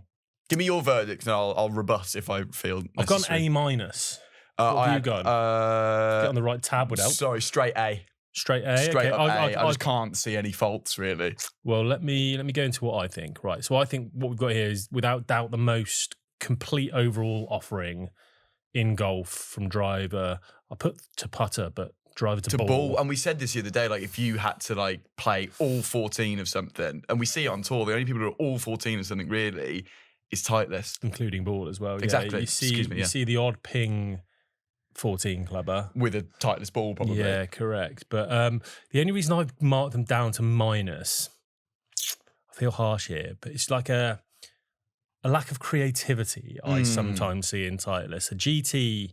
Give me your verdict and I'll rebut if I feel necessary. I've gone A-. What have you got? Get on the right tab would help. Sorry, straight A. Straight A. Straight okay. up A. I just can't see any faults really. Well, let me go into what I think. Right. So I think what we've got here is without doubt the most complete overall offering in golf from driver. I put to putter, but driver to ball. And we said this the other day, like if you had to like play all 14 of something, and we see it on tour, the only people who are all 14 of something really is Titleist. Including ball as well. Exactly. Yeah. You see the odd ping 14 clubber. With a Titleist ball, probably. Yeah, correct. But the only reason I've marked them down to minus, I feel harsh here, but it's like a lack of creativity I sometimes see in Titleist. A GT,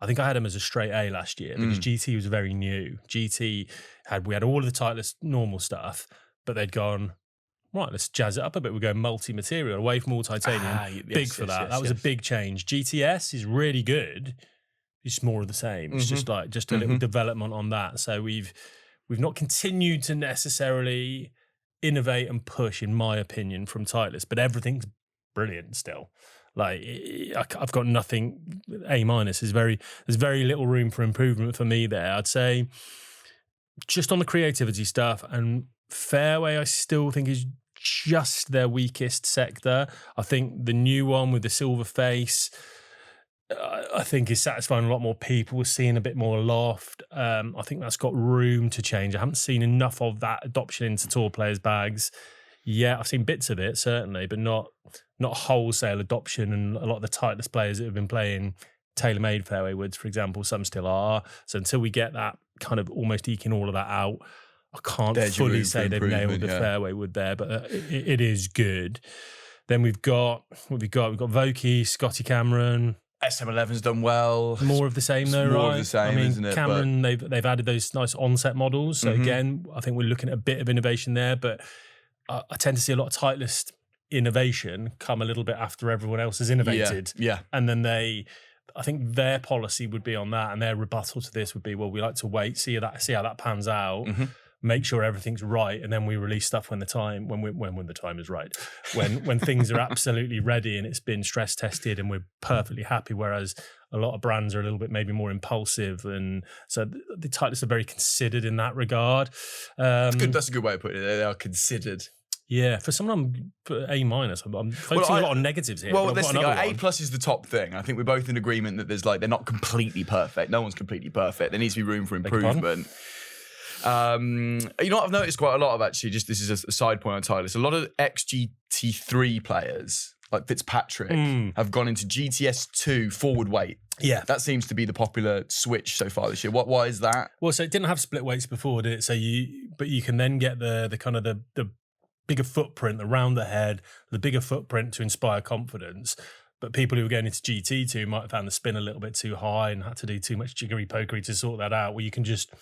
I think I had him as a straight A last year because GT was very new. We had all of the Titleist normal stuff, but they'd gone, right, let's jazz it up a bit. We're going multi-material away from all titanium. For that. That was a big change. GTS is really good. It's more of the same. It's just a little development on that. So we've not continued to necessarily innovate and push, in my opinion, from Titleist, but everything's brilliant still. Like I've got nothing. A minus. There's very little room for improvement for me there. I'd say just on the creativity stuff, and fairway I still think is just their weakest sector. I think the new one with the silver face, I think is satisfying a lot more people. We're seeing a bit more loft. I think that's got room to change. I haven't seen enough of that adoption into tour players' bags. Yeah, I've seen bits of it, certainly, but not wholesale adoption. And a lot of the Titleist players that have been playing TaylorMade fairway woods, for example, some still are. So until we get that kind of almost eking all of that out, I can't fully say they've nailed the fairway wood there, but it is good. Then we've got Vokey, Scotty Cameron. SM11's done well. More of the same though, right? More of the same, isn't it? Cameron, they've added those nice onset models. So again, I think we're looking at a bit of innovation there, but I tend to see a lot of Titleist innovation come a little bit after everyone else has innovated. Yeah. And then I think their policy would be on that, and their rebuttal to this would be, well, we like to wait, see how that pans out. Make sure everything's right, and then we release stuff when the time is right, when things are absolutely ready and it's been stress tested and we're perfectly happy. Whereas a lot of brands are a little bit maybe more impulsive, and so the Titleists are very considered in that regard. That's a good way of putting it. They are considered. Yeah, for someone A minus, I'm focusing a lot on negatives here. Well, this thing, A plus is the top thing. I think we're both in agreement that they're not completely perfect. No one's completely perfect. There needs to be room for improvement. You know what I've noticed quite a lot of, actually, just this is a side point on Titleist, a lot of ex-GT3 players, like Fitzpatrick, have gone into GTS2 forward weight. Yeah. That seems to be the popular switch so far this year. Why is that? Well, so it didn't have split weights before, did it? So you can then get the kind of the bigger footprint, the rounder head, the bigger footprint to inspire confidence. But people who were going into GT2 might have found the spin a little bit too high and had to do too much jiggery-pokery to sort that out, where you can just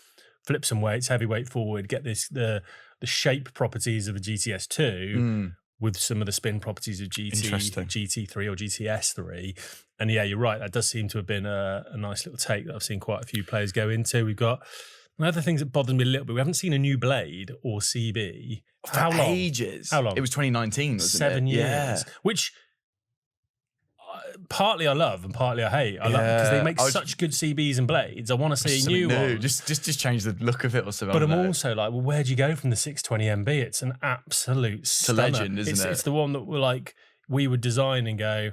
flip some weights, heavyweight forward, get the shape properties of a GTS2 with some of the spin properties of GT3 or GTS3. And yeah, you're right. That does seem to have been a nice little take that I've seen quite a few players go into. We've got another things that bothered me a little bit. We haven't seen a new blade or CB. For ages. How long? It was 2019, wasn't it? 7 years. Yeah. Which partly I love and partly I hate. I love because they make such good CBs and blades. I want to see a new one. Just change the look of it or something. But I'm also like, well, where'd you go from the 620 MB? It's an absolute stunner. It's a legend, isn't it? It's the one that we would design and go,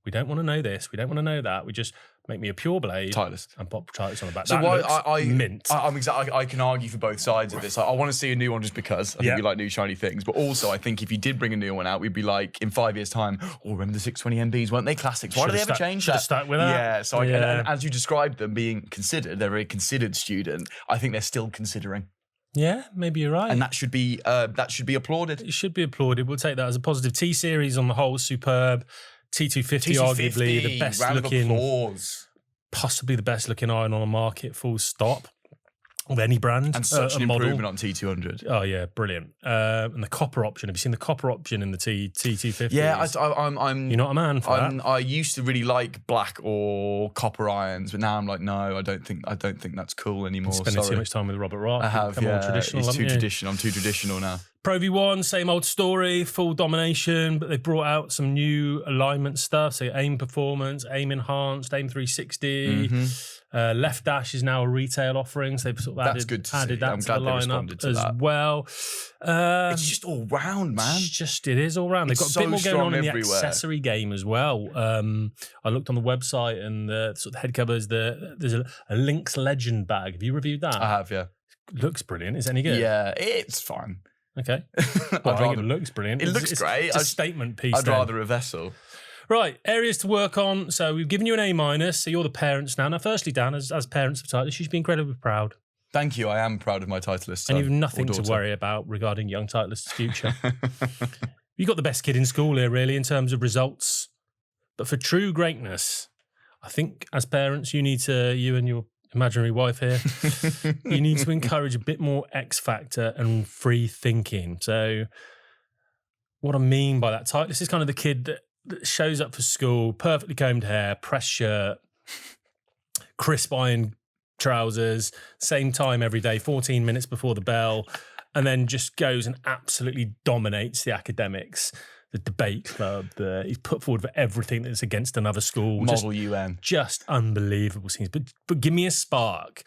we don't want to know this, we don't want to know that. We just make me a pure blade Titleist and pop Titleist on the back. So that mint. I can argue for both sides of this. I want to see a new one just because I think we like new shiny things. But also, I think if you did bring a new one out, we'd be like, in 5 years' time, remember the 620 MBs? Weren't they classics? Why did they ever change that? Should have stuck with that. Yeah. So and as you described them being considered, they're a very considered student. I think they're still considering. Yeah, maybe you're right. And that should be applauded. It should be applauded. We'll take that as a positive. T series on the whole, superb. T250 arguably the best looking. Applause. Possibly the best looking iron on the market, full stop, of any brand. And such an improvement on T200. Oh yeah, brilliant. And the copper option. Have you seen the copper option in the T250? Yeah, I'm. You're not a man for that. I used to really like black or copper irons, but now I'm like, no, I don't think that's cool anymore. Spending too much time with Robert Rock. I have. More traditional. It's too traditional. I'm too traditional now. Pro V1, same old story, full domination, but they've brought out some new alignment stuff. So aim performance, aim enhanced, aim 360. Left dash is now a retail offering. So they've sort of added that to the lineup as well. It's just all round, man. It is all round. They've got a bit more going on in the accessory game as well. I looked on the website and the sort of head covers. There's a Lynx Legend bag. Have you reviewed that? I have, yeah. Looks brilliant. Is it any good? Yeah, it's fine. Okay. Well, I think it looks brilliant. It looks great. It's a statement piece. I'd rather a vessel. Right, areas to work on. So we've given you an A-, so you're the parents now. Now, firstly, Dan, as parents of Titleist, you should be incredibly proud. Thank you. I am proud of my Titleist son. And you've nothing to worry about regarding young Titleist's future. You've got the best kid in school here, really, in terms of results. But for true greatness, I think as parents, you and your imaginary wife here, you need to encourage a bit more X factor and free thinking. So what I mean by that, Titleist is kind of the kid that shows up for school, perfectly combed hair, pressed shirt, crisp iron trousers, same time every day, 14 minutes before the bell, and then just goes and absolutely dominates the academics. The debate club, he's put forward for everything that's against another school. Model UN. Just unbelievable scenes. But give me a spark.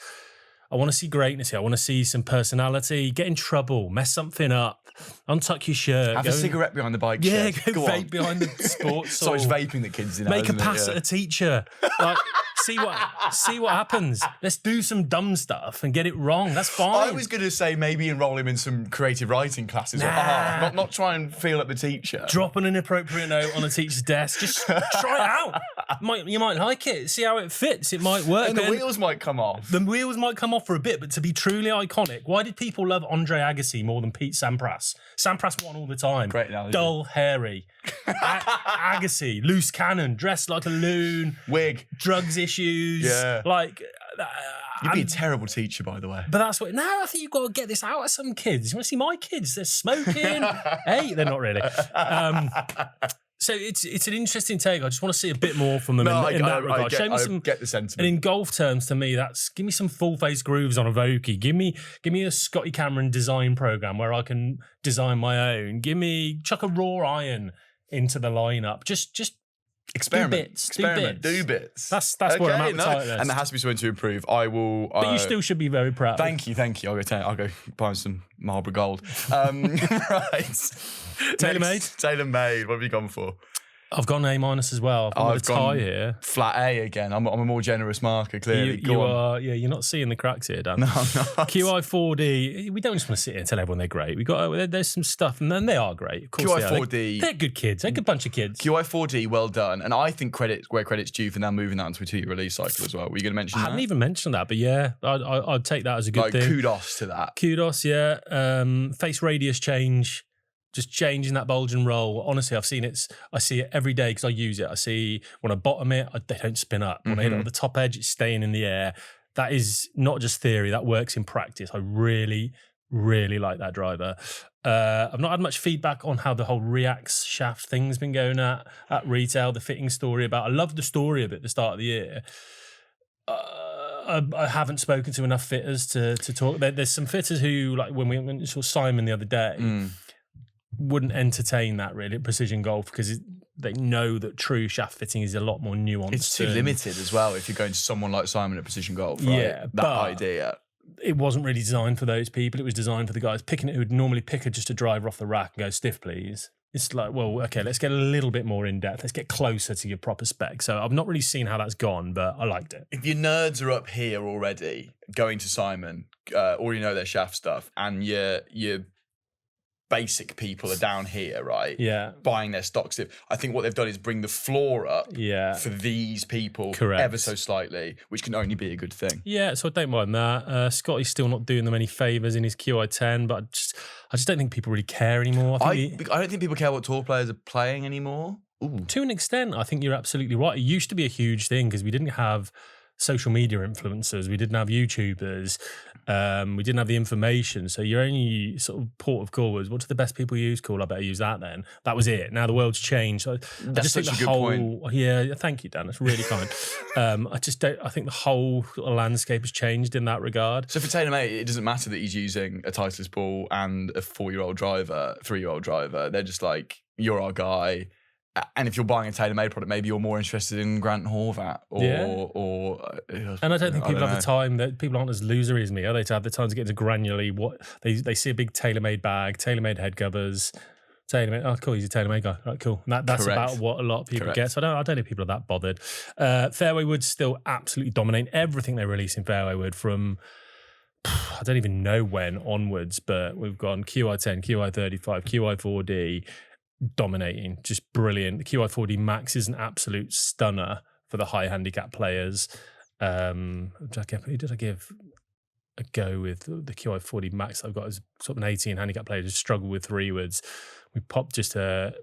I want to see greatness here. I want to see some personality. Get in trouble. Mess something up. Untuck your shirt. Have a cigarette behind the bike shed. Yeah, go vape behind the sports. So it's vaping that kids do now, Make a pass at a teacher. Like, see what happens. Let's do some dumb stuff and get it wrong. That's fine. I was going to say maybe enroll him in some creative writing classes. Nah. Not try and feel at the teacher. Drop an inappropriate note on a teacher's desk. Just try it out. You might like it. See how it fits. It might work. And the wheels might come off. The wheels might come off for a bit, but to be truly iconic, why did people love Andre Agassi more than Pete Sampras? Sampras won all the time. Great analogy. Dull, hairy. Agassi, loose cannon, dressed like a loon. Wig. Drugs issues. Yeah. Like... You'd be a terrible teacher, by the way. But that's what... No, I think you've got to get this out of some kids. You want to see my kids? They're smoking. Hey, they're not really. So it's an interesting take. I just want to see a bit more from them in that regard. Show me some... get the sentiment. And in golf terms, to me, give me some full-face grooves on a Vokey. Give me a Scotty Cameron design program where I can design my own. Chuck a raw iron into the lineup. Just experiment. Do bits. That's okay, where I'm at with Titleist. And there has to be something to improve. I will. But you still should be very proud. Thank you. I'll go buy some Marlborough Gold. Right. TaylorMade. What have you gone for? I've gone A- as well. I've got a tie here. Flat A again. I'm a more generous marker, clearly. You are. Yeah, you're not seeing the cracks here, Dan. No, I'm not. QI4D. We don't just want to sit here and tell everyone they're great. There's some stuff, and then they are great. Of course, QI4D. They're good kids. They're a good bunch of kids. QI4D, well done. And I think where credit's due for now moving that into a 2-year release cycle as well. Were you going to mention that? I hadn't even mentioned that, but yeah, I'd take that as a good thing. Kudos to that. Kudos, yeah. Face radius change. Just changing that bulge and roll. Honestly, I see it every day because I use it. I see when I bottom it, they don't spin up. When I hit it on the top edge, it's staying in the air. That is not just theory, that works in practice. I really, really like that driver. I've not had much feedback on how the whole Reax shaft thing's been going at retail, the fitting story about. I loved the story of it at the start of the year. I haven't spoken to enough fitters to talk. There's some fitters who, like when we saw Simon the other day, wouldn't entertain that really at Precision Golf because they know that true shaft fitting is a lot more nuanced. It's too limited as well if you're going to someone like Simon at Precision Golf, right? Yeah, that idea. It wasn't really designed for those people. It was designed for the guys picking it who would normally pick just a driver off the rack and go stiff, please. It's like, well, okay, let's get a little bit more in depth. Let's get closer to your proper spec. So I've not really seen how that's gone, but I liked it. If your nerds are up here already, going to Simon, already know their shaft stuff, and your basic people are down here, right? Yeah. Buying their stock stiff. I think what they've done is bring the floor up for these people ever so slightly, which can only be a good thing. Yeah, so I don't mind that. Scotty's still not doing them any favours in his QI10, but I just don't think people really care anymore. I don't think people care what tour players are playing anymore. Ooh. To an extent, I think you're absolutely right. It used to be a huge thing because we didn't have social media influencers. We didn't have YouTubers. We didn't have the information. So your only sort of port of call was, what do the best people use? Cool, I better use that then. That was it. Now the world's changed. So I just think the whole point. Yeah, thank you, Dan. That's really kind. I think the whole sort of landscape has changed in that regard. So for TaylorMade, it doesn't matter that he's using a Titleist ball and a 3-year-old driver. They're just like, you're our guy. And if you're buying a TaylorMade product, maybe you're more interested in Grant Horvat and I don't think people have the time. That people aren't as losery as me, are they? To have the time to get into granularly what they see a big TaylorMade bag, TaylorMade head covers, TaylorMade. Oh, cool, he's a TaylorMade guy. Right, cool. And that's Correct. about what a lot of people get. So I don't think people are that bothered. Fairway Wood's still absolutely dominate everything they release in Fairway Wood from. I don't even know when onwards, but we've gone QI10, QI35, QI4D. Dominating, just brilliant. The QI4D Max is an absolute stunner for the high handicap players. Who did I give a go with? The QI4D Max I've got as sort of an 18 handicap player, just struggle with 3-woods. We popped just a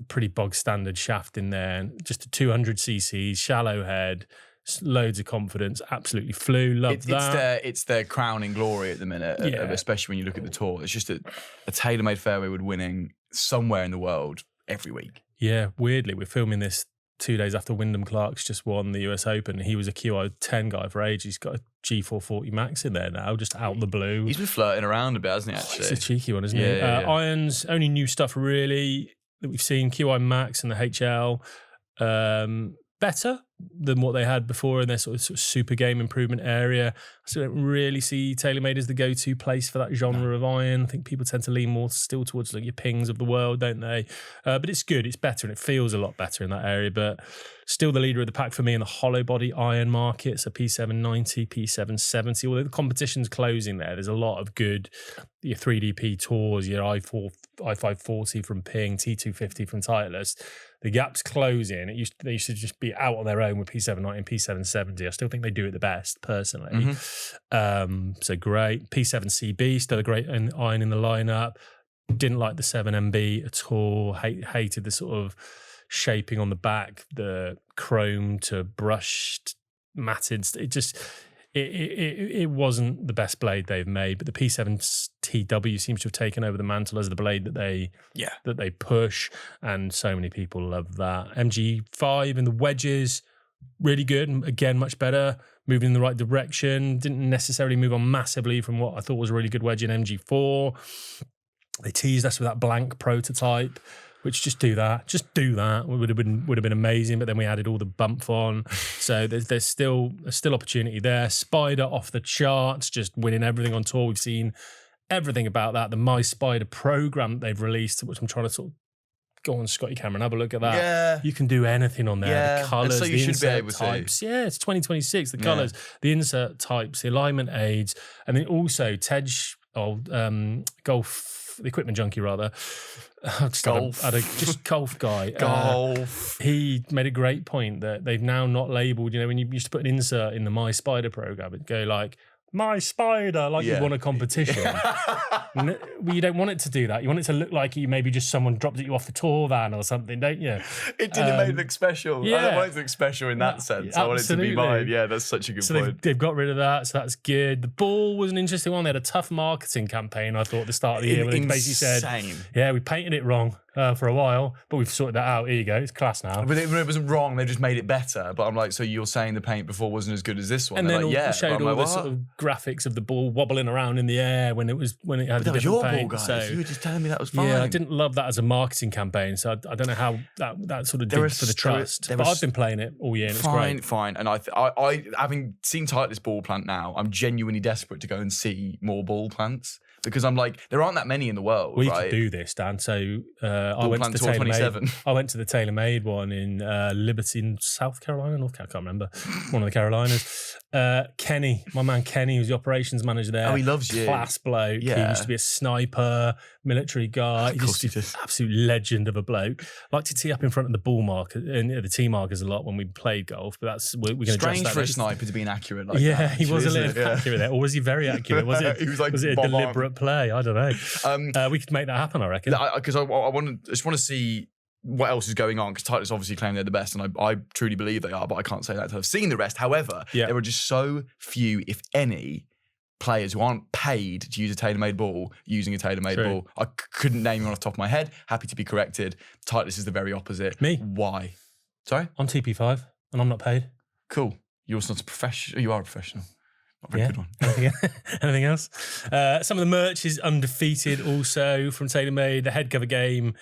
pretty bog standard shaft in there, just a 200 cc's, shallow head, loads of confidence, absolutely flew. Love that. It's their crowning glory at the minute, especially when you look at the tour. It's just a TaylorMade Fairway Wood winning somewhere in the world every week. Yeah, weirdly, we're filming this 2 days after Wyndham Clark's just won the US Open. He was a QI10 guy for ages. He's got a G440 Max in there now, just out the blue. He's been flirting around a bit, hasn't he, actually? It's a cheeky one, isn't it? Irons, only new stuff really that we've seen. QI Max and the HL. Better than what they had before in their sort of super game improvement area. I still don't really see TaylorMade as the go-to place for that genre of iron. I think people tend to lean more still towards like your Pings of the world, don't they? But it's good, it's better, and it feels a lot better in that area. But still the leader of the pack for me in the hollow body iron market. So P790, P770. Although the competition's closing there's a lot of good, your 3DP Tours, your i540 from Ping, T250 from Titleist. The gap's closing. They used to just be out on their own with P790 and P770. I still think they do it the best, personally. So great. P7CB, still a great iron in the lineup. Didn't like the 7MB at all. Hated the sort of shaping on the back, the chrome to brushed, matted. It wasn't the best blade they've made, but the P7TW seems to have taken over the mantle as the blade that they push, and so many people love that. MG5 and the wedges, really good, and again, much better, moving in the right direction. Didn't necessarily move on massively from what I thought was a really good wedge in MG4. They teased us with that blank prototype, which just do that. It would have been amazing, but then we added all the bump on. So there's still opportunity there. Spider off the charts, just winning everything on tour. We've seen everything about that. The My Spider program that they've released, which I'm trying to sort of go on Scotty Cameron, have a look at that. Yeah. You can do anything on there. Yeah. The colours, so the you should insert be able types. to. Yeah, it's 2026. The colours, the insert types, the alignment aids, and then also Golf, the equipment junkie rather. Golf guy. Golf. He made a great point that they've now not labelled, when you used to put an insert in the My Spider program, it'd go like, My Spider, like you won a competition. Well, you don't want it to do that. You want it to look like you maybe just someone dropped it you off the tour van or something, don't you? It didn't make it look special. I don't want it to look special in that sense. I want it to be mine. Yeah, that's such a good point. They've got rid of that, so that's good. The ball was an interesting one. They had a tough marketing campaign, I thought, at the start of the year, when they basically said, we painted it wrong for a while, but we've sorted that out. Here you go, it's class now. But it wasn't wrong, they just made it better. But I'm like, so you're saying the paint before wasn't as good as this one? And then like, showed all the sort of graphics of the ball wobbling around in the air when it had the different paint. Ball, guys. So, you were just telling me that was fine. Yeah, I didn't love that as a marketing campaign, so I don't know how that sort of did for the trust. But I've been playing it all year, and it's great. Fine. And I having seen Titleist ball plant now, I'm genuinely desperate to go and see more ball plants. Because I'm like, there aren't that many in the world, We right? could do this, Dan. So I went to the TaylorMade one in Liberty in South Carolina, North Carolina, I can't remember. One of the Carolinas. Kenny, my man Kenny, who's the operations manager there. Oh, he loves you. Class bloke. Yeah. He used to be a sniper, military guy. Of course he did. Absolute legend of a bloke. Liked to tee up in front of the ball marker and the tee markers a lot when we played golf, but we're going to address that. Strange for a sniper to be inaccurate like that. Yeah, he was a little accurate there. Or was he very accurate? Was it a deliberate play? I don't know. We could make that happen, I reckon. Because I just want to see what else is going on, because Titleist obviously claim they're the best, and I truly believe they are, but I can't say that until I've seen the rest. However, there are just so few, if any, players who aren't paid to use a TaylorMade ball using a TaylorMade ball. I couldn't name one off the top of my head. Happy to be corrected. Titleist is the very opposite. Me. Why? Sorry? I'm TP5 and I'm not paid. Cool. You're not a professional. You are a professional. Not a very good one. Anything else? Some of the merch is undefeated also from TaylorMade. The head cover game.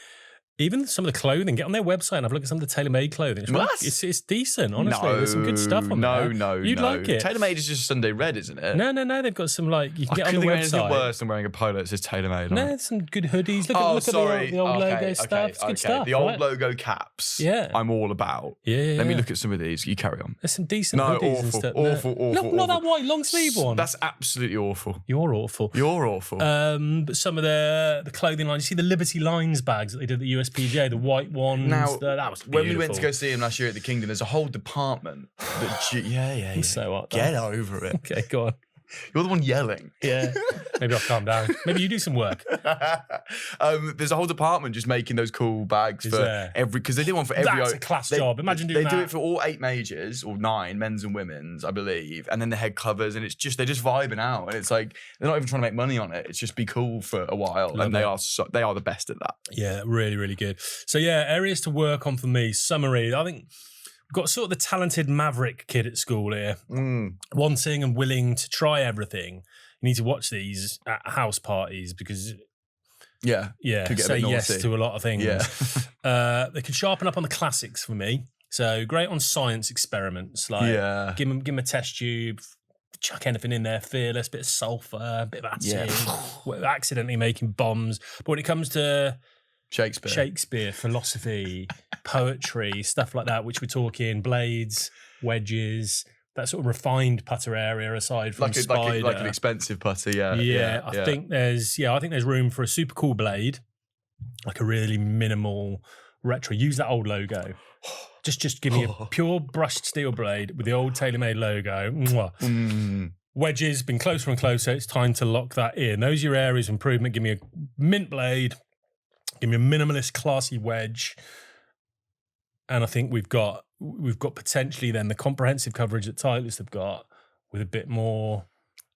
Even some of the clothing, get on their website and have a look at some of the TaylorMade clothing. It's decent, honestly. There's some good stuff on there. You'd like it. TaylorMade is just Sunday Red, isn't it? No. They've got some, like, you can get on the website. Anything worse than wearing a polo that says TaylorMade. No, there's some good hoodies. Look at the old logo stuff. It's good stuff. The old logo caps. Yeah. I'm all about. Yeah. Let me look at some of these. You carry on. There's some decent hoodies and stuff. Awful. Not that white long sleeve one. That's absolutely awful. You're awful. But some of the clothing lines, you see the Liberty Lines bags that they did at the USPGA, the white ones. Now, that was beautiful. When we went to go see him last year at the Kingdom, there's a whole department that So what? Get over it. Okay, go on. You're the one yelling. Yeah. Maybe I'll calm down. Maybe you do some work. There's a whole department just making those cool bags for every, because they do one for every. That's a class job. Imagine doing that. They do it for all 8 majors, or 9, men's and women's, I believe. And then the head covers, and they're just vibing out. And it's like, they're not even trying to make money on it. It's just be cool for a while. And they are the best at that. Yeah, really, really good. So yeah, areas to work on for me. Summary, I think we've got sort of the talented maverick kid at school here, wanting and willing to try everything. You need to watch these at house parties because say yes to a lot of things. Yeah. They could sharpen up on the classics for me. So great on science experiments, like give them a test tube, chuck anything in there, fearless, bit of sulfur, a bit of acid, accidentally making bombs. But when it comes to Shakespeare, philosophy, poetry, stuff like that, which we're talking blades, wedges, that sort of refined putter area aside from Spider. Like an expensive putter, I think there's room for a super cool blade, like a really minimal retro. Use that old logo. Just give me a pure brushed steel blade with the old TaylorMade logo. Wedges, been closer and closer. It's time to lock that in. Those are your areas of improvement. Give me a mint blade. Give me a minimalist, classy wedge. And I think we've got potentially then the comprehensive coverage that Titleist have got with a bit more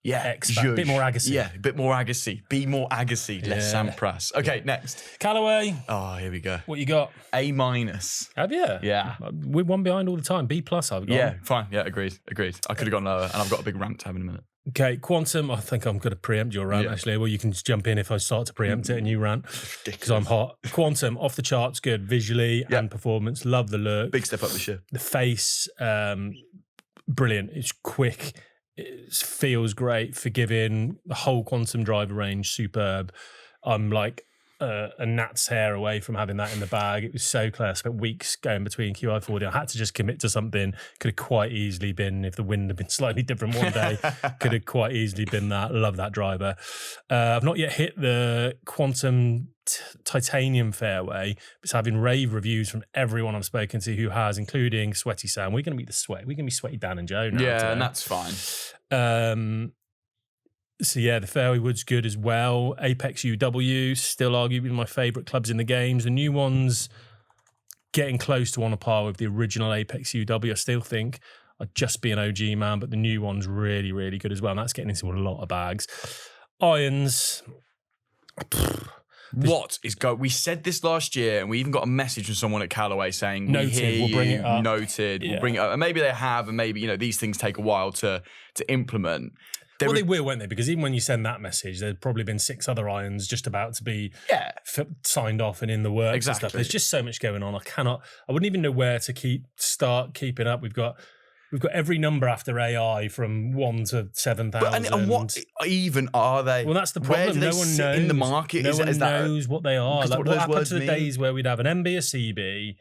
a bit more Agassi. Yeah, a bit more Agassi. Be more Agassi, less Sampras. Okay, next. Callaway. Oh, here we go. What you got? A-. Have you? Yeah. We're one behind all the time. B+ I've got. Yeah, fine. Yeah, agreed. I could have gone lower, and I've got a big rant to have in a minute. Okay, Quantum. I think I'm going to preempt your rant, actually. Well, you can just jump in if I start to preempt it and you rant, because I'm hot. Quantum, off the charts, good visually and performance. Love the look. Big step up this year. The face, brilliant. It's quick. It feels great, forgiving. The whole Quantum driver range, superb. I'm like a gnat's hair away from having that in the bag. It was so clear. I spent weeks going between QI40. I had to just commit to something. Could have quite easily been, if the wind had been slightly different one day, could have quite easily been that. Love that driver. I've not yet hit the Quantum titanium fairway, but it's having rave reviews from everyone I've spoken to who has, including Sweaty Sam. We're going to beat the sweat. We're going to be Sweaty Dan and Joe now. Yeah, and that's fine. So yeah, the fairway wood's good as well. Apex UW, still arguably my favourite clubs in the games. The new ones getting close to on a par with the original Apex UW. I still think I'd just be an OG man, but the new one's really, really good as well. And that's getting into a lot of bags. Irons. What is go? We said this last year, and we even got a message from someone at Callaway saying, "Noted, we'll bring it up." Noted, we'll bring it up. And maybe they have, and maybe these things take a while to implement. They will, won't they? Because even when you send that message, there's probably been 6 other irons just about to be signed off and in the works and stuff. There's just so much going on. I wouldn't even know where to start keeping up. We've got every number after AI from 1 to 7,000. And what even are they? Well, that's the problem. No one knows in the market. No one knows what they are. Like, what happened to the days where we'd have an MB, a CB,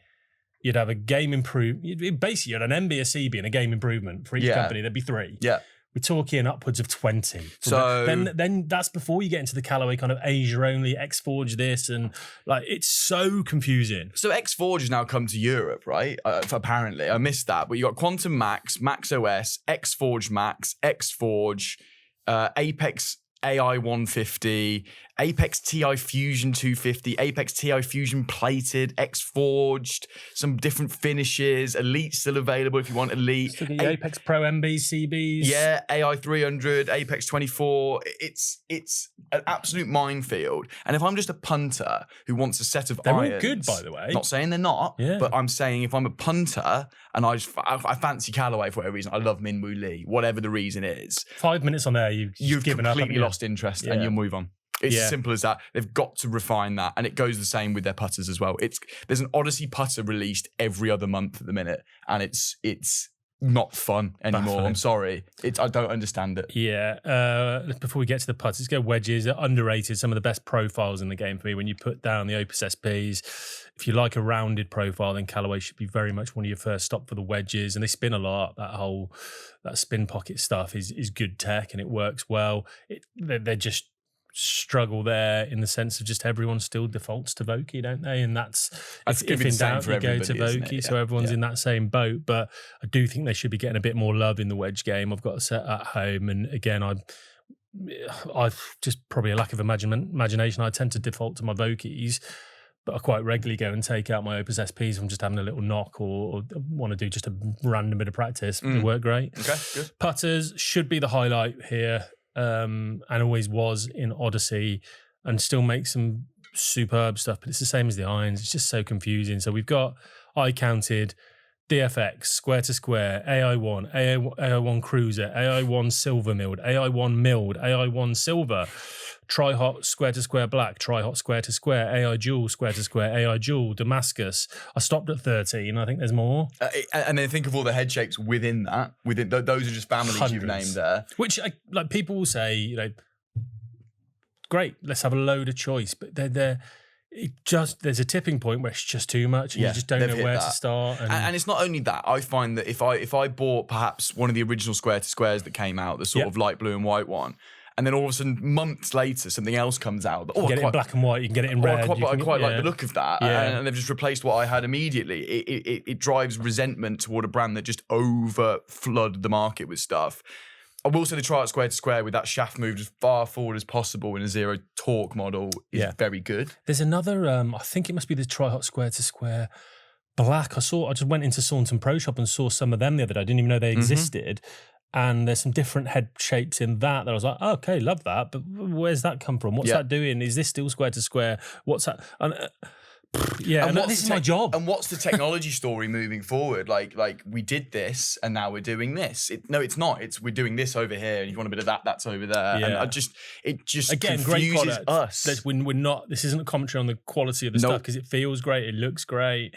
you'd have a game improvement. Basically, you'd have an MB, a CB, and a game improvement for each company. There'd be 3. Yeah. We're talking upwards of 20. So then that's before you get into the Callaway kind of Asia only, X-Forge this, and like it's so confusing. So X-Forge has now come to Europe, right? Apparently, I missed that. But you got Quantum Max, Max OS, X-Forge Max, X-Forge, Apex AI 150, Apex TI Fusion 250, Apex TI Fusion plated, X-forged, some different finishes. Elite still available if you want Elite. Still get your Apex Pro MBs, CBs. Yeah, AI 300, Apex 24. It's an absolute minefield. And if I'm just a punter who wants a set of They're irons, all good, by the way. Not saying they're not, but I'm saying if I'm a punter and I fancy Callaway for whatever reason, I love Min Woo Lee, whatever the reason is. 5 minutes on there, you've given up. Completely lost interest and you'll move on. It's as simple as that. They've got to refine that. And it goes the same with their putters as well. There's an Odyssey putter released every other month at the minute. And it's not fun anymore. Baffling. I'm sorry. I don't understand it. Yeah. Before we get to the putts, let's go wedges. They're underrated. Some of the best profiles in the game for me. When you put down the Opus SPs, if you like a rounded profile, then Callaway should be very much one of your first stop for the wedges. And they spin a lot. That spin pocket stuff is good tech and it works well. They're just struggle there in the sense of just everyone still defaults to Vokey, don't they? And that's if in doubt, you go to Vokey. So everyone's in that same boat. But I do think they should be getting a bit more love in the wedge game. I've got a set at home, and again, I've just probably a lack of imagination. I tend to default to my Vokeys, but I quite regularly go and take out my Opus SPs if I'm just having a little knock or want to do just a random bit of practice. They work great. Okay, good. Putters should be the highlight here. And always was in Odyssey, and still make some superb stuff, but it's the same as the irons. It's just so confusing. So we've got, I counted DFX, square to square, AI1, AI1 Cruiser, AI1 silver milled, AI1 milled, AI1 silver, Tri-Hot square to square black, Tri-Hot square to square, AI Jewel square to square, AI Jewel, Damascus. I stopped at 13. I think there's more. And then think of all the head shapes within that. Those are just families Hundreds. You've named there. Which, like people will say, great, let's have a load of choice, but there's a tipping point where it's just too much and you just don't know where to start. And it's not only that. I find that if I bought perhaps one of the original square to squares that came out, the sort of light blue and white one, and then all of a sudden, months later, something else comes out. You can get it in black and white. You can get it in red. I quite like the look of that. And they've just replaced what I had immediately. It drives resentment toward a brand that just over flooded the market with stuff. I will say the Tri-Hot square to square with that shaft moved as far forward as possible in a zero torque model is very good. There's another, I think it must be the Tri-Hot square to square black. I just went into Saunton Pro Shop and saw some of them the other day. I didn't even know they existed. And there's some different head shapes in that I was like, oh, okay, love that. But where's that come from? What's that doing? Is this still square to square? What's that? And this is my job. And what's the technology story moving forward? Like we did this and now we're doing this. No, it's not. We're doing this over here, and if you want a bit of that, that's over there. Yeah. And it just again, confuses us. We're not. This isn't a commentary on the quality of the stuff because it feels great. It looks great.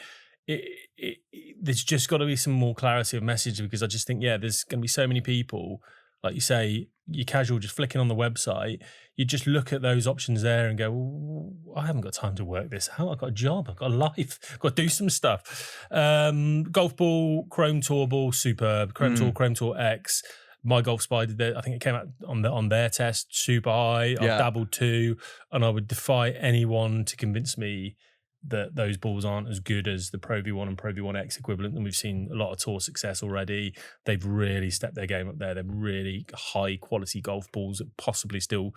There's just got to be some more clarity of message, because I just think, there's going to be so many people, like you say, you're casual, just flicking on the website, you just look at those options there and go, well, I haven't got time to work this out. I've got a job, I've got a life, I've got to do some stuff. Golf ball, Chrome Tour ball, superb. Chrome Tour, Chrome Tour X. My Golf Spider, I think it came out on their test, super high. I've dabbled too, and I would defy anyone to convince me that those balls aren't as good as the Pro V1 and Pro V1 X equivalent. And we've seen a lot of tour success already. They've really stepped their game up there. They're really high quality golf balls that possibly still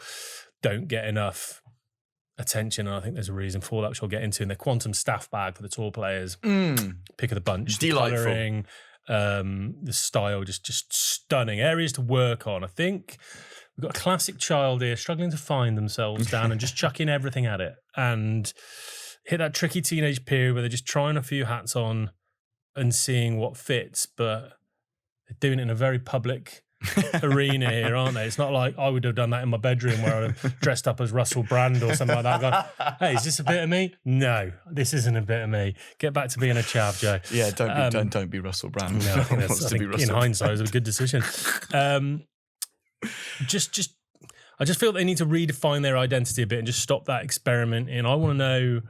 don't get enough attention. And I think there's a reason for that, which I'll get into. And the Quantum staff bag for the tour players, pick of the bunch. Delightful. The colouring, the style, just stunning. Areas to work on. I think we've got a classic child here struggling to find themselves down and just chucking everything at it. And hit that tricky teenage period where they're just trying a few hats on and seeing what fits, but they're doing it in a very public arena here, aren't they? It's not like I would have done that in my bedroom where I'd have dressed up as Russell Brand or something like that. Gone, hey, is this a bit of me? No, this isn't a bit of me. Get back to being a chav, Joe. Yeah, don't be Russell Brand. No, I think in hindsight, it was a good decision. I just feel they need to redefine their identity a bit and just stop that experimenting. I want to know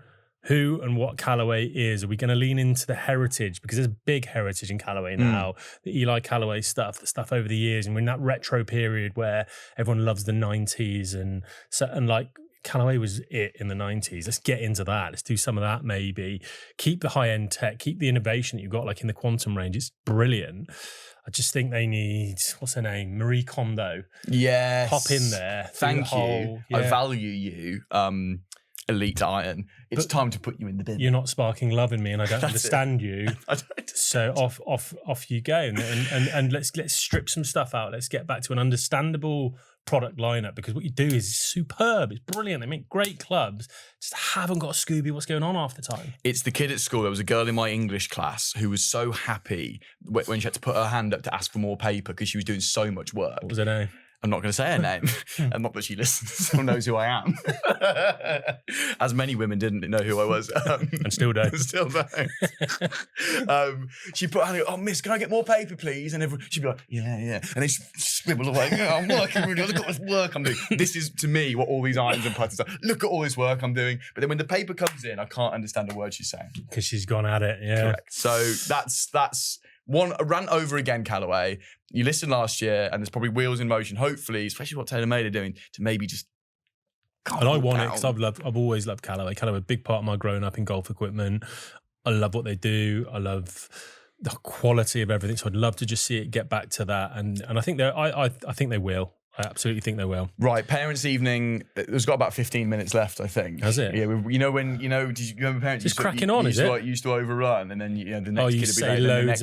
who and what Callaway is. Are we going to lean into the heritage? Because there's a big heritage in Callaway now. The Eli Callaway stuff, the stuff over the years. And we're in that retro period where everyone loves the 90s. And like Callaway was it in the 90s. Let's get into that. Let's do some of that maybe. Keep the high-end tech, keep the innovation that you've got like in the quantum range. It's brilliant. I just think they need, what's her name? Marie Kondo. Yes. Pop in there. Thank you. I value you, Elite Iron. It's time to put you in the bin. You're not sparking love in me and I don't understand you. I don't. So off you go. And let's strip some stuff out. Let's get back to an understandable product lineup, because what you do is superb. It's brilliant. They make great clubs. Just haven't got a Scooby what's going on half the time. It's the kid at school. There was a girl in my English class who was so happy when she had to put her hand up to ask for more paper because she was doing so much work. What was her name? I'm not going to say her name, and not that she listens or knows who I am. As many women didn't know who I was. And still don't. Still don't. She put her hand up, oh, miss, can I get more paper, please? And she'd be like, yeah. And they scribble away, I'm working really hard. Look at all this work I'm doing. This is, to me, what all these irons and putters are. Look at all this work I'm doing. But then when the paper comes in, I can't understand a word she's saying. Because she's gone at it, yeah. Correct. So that's a rant over again, Callaway. You listened last year, and there's probably wheels in motion, hopefully, especially what TaylorMade are doing, to maybe just. And I want it because I've always loved Callaway. Callaway, a big part of my growing up in golf equipment. I love what they do. I love the quality of everything. So I'd love to just see it get back to that. And I think I think they will. I absolutely think they will. Right, parents' evening. There's got about 15 minutes left, I think. Has it? Yeah. Did you remember parents? It's cracking on, is it? Used to overrun, and then the next kid would be late.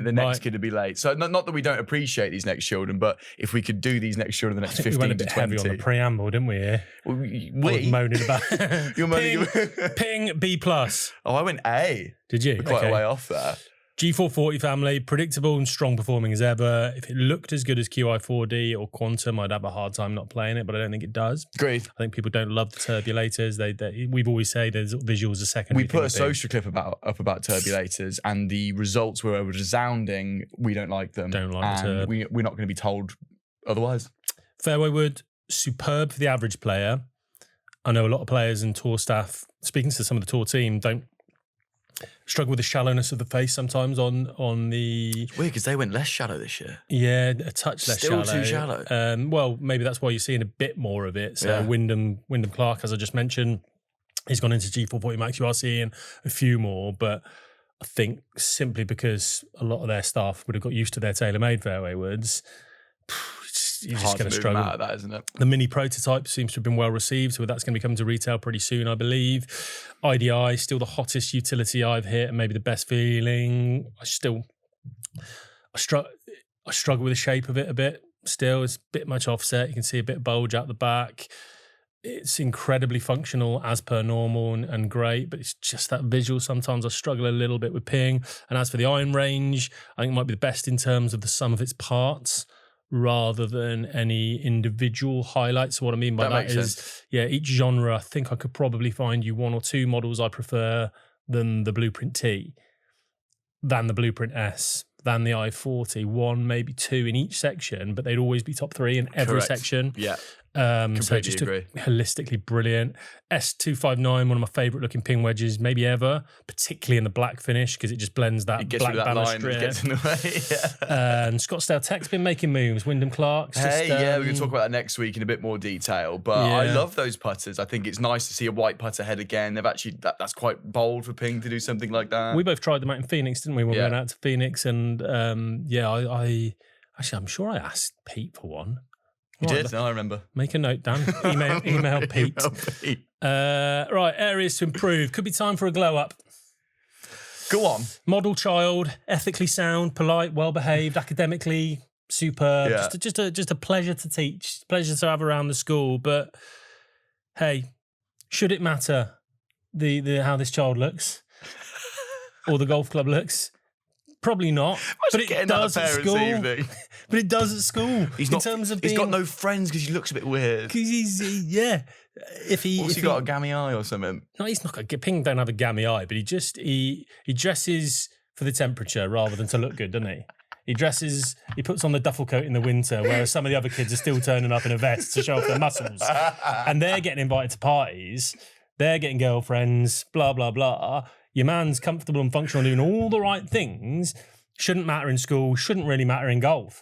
The next kid would be late. So not that we don't appreciate these next children, but if we could do these next children the next 15 to 20. We went a bit heavy on the preamble, didn't we? Yeah. Well, I was moaning about. You're moaning. Ping B+. Oh, I went A. Did you? Quite a way off there. G440 family, predictable and strong performing as ever. If it looked as good as QI4D or Quantum, I'd have a hard time not playing it, but I don't think it does. Agreed. I think people don't love the turbulators. We've always said there's visuals a second. We put a social clip up about turbulators, and the results were resounding. We don't like them. Don't like them. We're not going to be told otherwise. Fairway wood, superb for the average player. I know a lot of players and tour staff, speaking to some of the tour team, don't struggle with the shallowness of the face sometimes on the. It's weird because they went less shallow this year. Yeah, a touch less shallow. Still too shallow. Well, maybe that's why you're seeing a bit more of it. So yeah. Wyndham Clark, as I just mentioned, he's gone into G440 Max. You are seeing a few more, but I think simply because a lot of their staff would have got used to their TaylorMade fairway woods. You're just going to struggle. Out of that, isn't it? The mini prototype seems to have been well received, so that's going to be coming to retail pretty soon, I believe. IDI, still the hottest utility I've hit, and maybe the best feeling. I struggle with the shape of it a bit. Still, it's a bit much offset. You can see a bit of bulge out the back. It's incredibly functional as per normal and great, but it's just that visual. Sometimes I struggle a little bit with ping. And as for the iron range, I think it might be the best in terms of the sum of its parts, rather than any individual highlights. So what I mean by that is, each genre, I think I could probably find you one or two models I prefer than the Blueprint T, than the Blueprint S, than the I-40, one, maybe two in each section, but they'd always be top three in every section. Yeah. So just holistically brilliant. S259, one of my favourite looking ping wedges maybe ever, particularly in the black finish because it just blends that black banner strip. Gets in the way. And Scottsdale Tech's been making moves. Wyndham Clark's. We're going to talk about that next week in a bit more detail. But I love those putters. I think it's nice to see a white putter head again. They've actually that's quite bold for Ping to do something like that. We both tried them out in Phoenix, didn't we? When we went out to Phoenix, and I actually I'm sure I asked Pete for one. You did? No, I remember. Make a note, Dan. Email Pete. Right, areas to improve. Could be time for a glow up. Go on. Model child, ethically sound, polite, well behaved, academically superb. Yeah. Just a pleasure to teach, pleasure to have around the school. But hey, should it matter the how this child looks or the golf club looks? Probably not, but it does at school. But it does at school. He's got no friends because he looks a bit weird. Because he's If he got a gammy eye or something? No, he's not got. Ping don't have a gammy eye, but he dresses for the temperature rather than to look good, doesn't he? He puts on the duffel coat in the winter, whereas some of the other kids are still turning up in a vest to show off their muscles, and they're getting invited to parties. They're getting girlfriends. Blah blah blah. Your man's comfortable and functional, doing all the right things. Shouldn't matter in school. Shouldn't really matter in golf.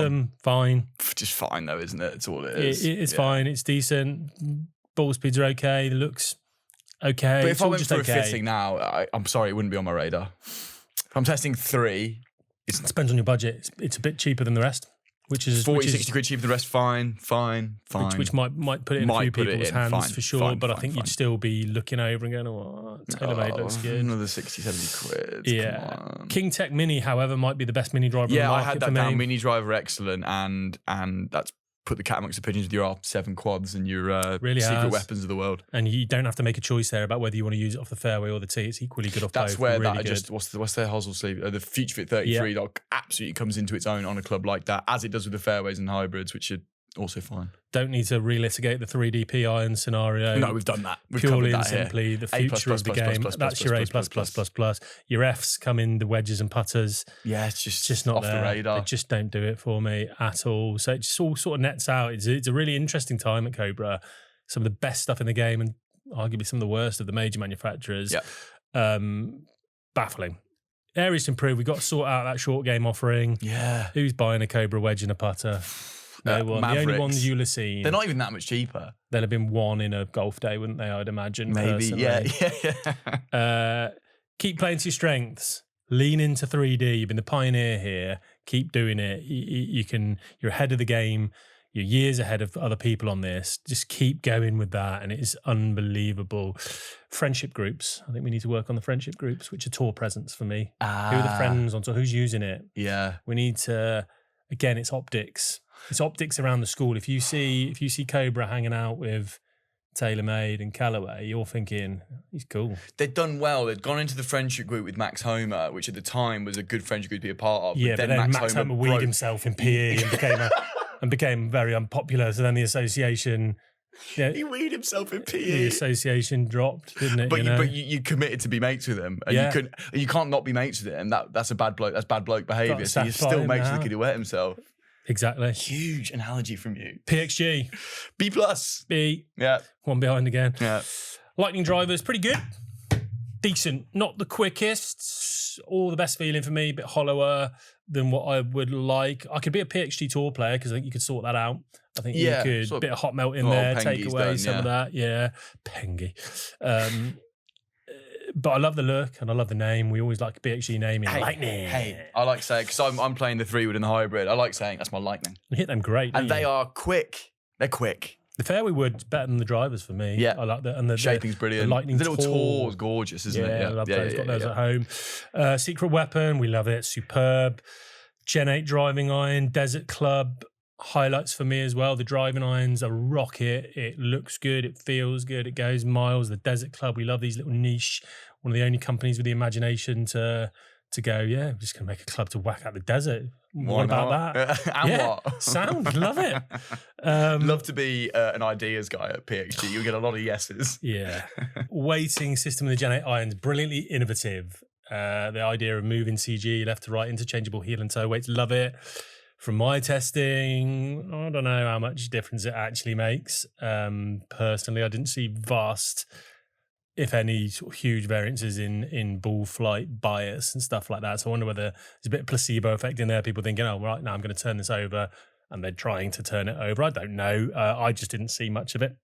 bottom, fine. Just fine though, isn't it? It's all it is. It's fine. It's decent. Ball speeds are okay. The looks okay. But it's if I all went just for okay. a fitting now, I'm sorry, it wouldn't be on my radar. If I'm testing 3, It depends on your budget. It's a bit cheaper than the rest, which is 40, 60 quid cheaper than the rest. Fine. Which might put it in a few people's hands for sure. But I think you'd still be looking over and going, "Oh, TaylorMade looks good." Another 60, 70 quid. Yeah. Come on. King Tech Mini, however, might be the best mini driver. Yeah, on the I market had that for down. me. Mini driver, excellent, and that's put the cat amongst the pigeons with your R7 quads and your Really secret has. weapons of the world. And you don't have to make a choice there about whether you want to use it off the fairway or the tee. It's equally good off That's both. where really that good. just what's their hosel sleeve? The Future Fit 33 that absolutely comes into its own on a club like that, as it does with the fairways and hybrids, which are also fine. Don't need to relitigate the 3DP iron scenario. No, we've done that. We've purely covered and that here. simply the future of the game. That's your A+++++. Your Fs come in the wedges and putters. Yeah, it's just not off there. the radar. They just don't do it for me at all. So it just all sort of nets out. It's a really interesting time at Cobra. Some of the best stuff in the game and arguably some of the worst of the major manufacturers. Yeah. Baffling. Areas to improve. We've got to sort out that short game offering. Yeah. Who's buying a Cobra wedge and a putter? No one. The only Mavericks. ones you'll have seen. They're not even that much cheaper. There'd have been one in a golf day, wouldn't they? I'd imagine. Maybe. Personally. Yeah. Keep playing to your strengths. Lean into 3D. You've been the pioneer here. Keep doing it. You're ahead of the game. You're years ahead of other people on this. Just keep going with that, and it is unbelievable. Friendship groups. I think we need to work on the friendship groups, which are tour presents for me. Who are the friends on tour? Who's using it? Yeah. We need to. Again, it's optics. It's optics around the school. If you see Cobra hanging out with TaylorMade and Callaway, you're thinking, he's cool. They'd done well. They'd gone into the friendship group with Max Homer, which at the time was a good friendship group to be a part of. Yeah, but then Max Homer weed himself in PE and became very unpopular. So then the association... Yeah, he weed himself in PE. The association dropped, didn't it? But you committed to be mates with him, and you can't not be mates with him. That's a bad bloke. That's bad bloke behaviour. So you're still mates with the kid who wet himself. Exactly. Huge analogy from you. PXG. B+. B. Yeah. One behind again. Yeah. Lightning drivers, pretty good. Decent. Not the quickest or the best feeling for me. A bit hollower than what I would like. I could be a PXG Tour player because I think you could sort that out. I think you could. Sort of, bit of hot melt in there, take away done, some of that. Yeah. Pengy. But I love the look and I love the name. We always like BXG naming. Lightning. Hey, I like saying, because I'm playing the 3-wood and the hybrid, I like saying that's my Lightning. You hit them great. And they are quick. They're quick. The fairway wood's better than the drivers for me. Yeah. I like that. And the shaping's brilliant. The Lightning the little tour is gorgeous, isn't it? Yeah, I love those. Got those at home. Secret Weapon, we love it. Superb. Gen 8 driving iron, Desert Club. Highlights for me as well. The driving irons are rocket. It looks good. It feels good. It goes miles. The Desert Club, we love these little niche. One of the only companies with the imagination to go, yeah, we're just going to make a club to whack out the desert. What about that? And what? Sound. Love it. Love to be an ideas guy at PXG. You'll get a lot of yeses. Yeah. Weighting system of the Gen 8 irons, brilliantly innovative. The idea of moving CG left to right, interchangeable heel and toe weights, love it. From my testing, I don't know how much difference it actually makes. Personally, I didn't see vast if any, sort of huge variances in ball flight bias and stuff like that. So I wonder whether there's a bit of placebo effect in there. People thinking, oh, right now I'm going to turn this over, and they're trying to turn it over. I don't know. I just didn't see much of it.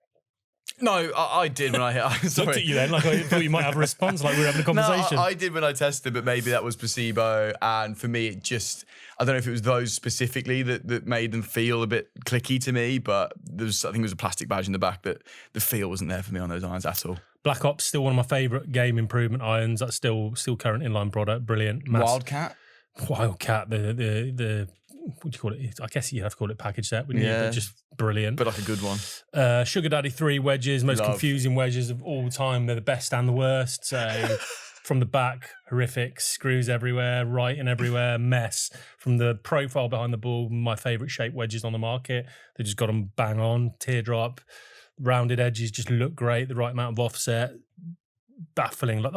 No, I did when I sorry. Looked at you then, like I thought you might have a response, like we were having a conversation. No, I did when I tested, but maybe that was placebo. And for me, it just, I don't know if it was those specifically that made them feel a bit clicky to me, but I think there was a plastic badge in the back that the feel wasn't there for me on those irons at all. Black Ops, still one of my favourite game improvement irons. That's still current inline product. Brilliant. Wildcat, the what do you call it? I guess you have to call it package set, wouldn't you? But just brilliant. but like a good one. Sugar Daddy 3 wedges, most confusing wedges of all time. They're the best and the worst. So from the back, horrific, screws everywhere, writing everywhere, mess. From the profile behind the ball, my favourite shape wedges on the market. They just got them bang on, teardrop, rounded edges just look great, the right amount of offset. Baffling, like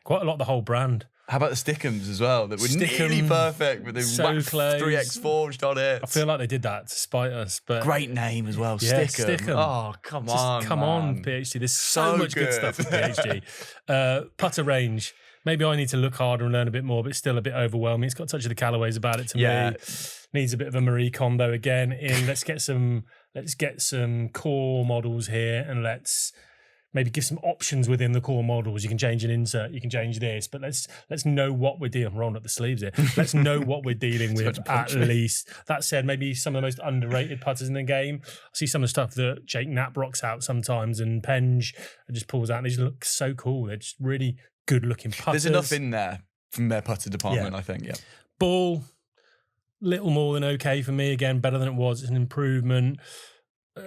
quite a lot of the whole brand. How about the Stickums as well? That were nearly perfect, but they so close. 3X forged on it. I feel like they did that to spite us, but great name as well, yeah, Stickum. Oh, come on, come on, PhD. There's so much good stuff with PhD. Putter range. Maybe I need to look harder and learn a bit more, but it's still a bit overwhelming. It's got a touch of the Callaways about it to me. Needs a bit of a Marie Kondo again. Let's get some core models here, and let's maybe give some options within the core models. You can change an insert, you can change this, but let's know what we're dealing. I'm rolling up the sleeves here. Let's know what we're dealing with at least. That said, maybe some of the most underrated putters in the game. I see some of the stuff that Jake Knapp rocks out sometimes, and Penge just pulls out, and they just look so cool. They're just really good looking putters. There's enough in there from their putter department, I think. Yeah. Ball, little more than okay for me. Again, better than it was. It's an improvement.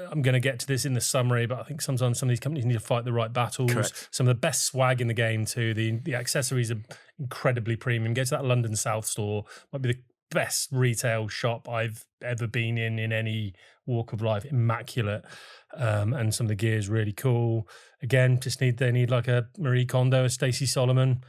I'm going to get to this in the summary, but I think sometimes some of these companies need to fight the right battles. Correct. Some of the best swag in the game too. The accessories are incredibly premium. Go to that London South store. Might be the best retail shop I've ever been in any walk of life. Immaculate. And some of the gear is really cool. Again, they need like a Marie Kondo, a Stacey Solomon,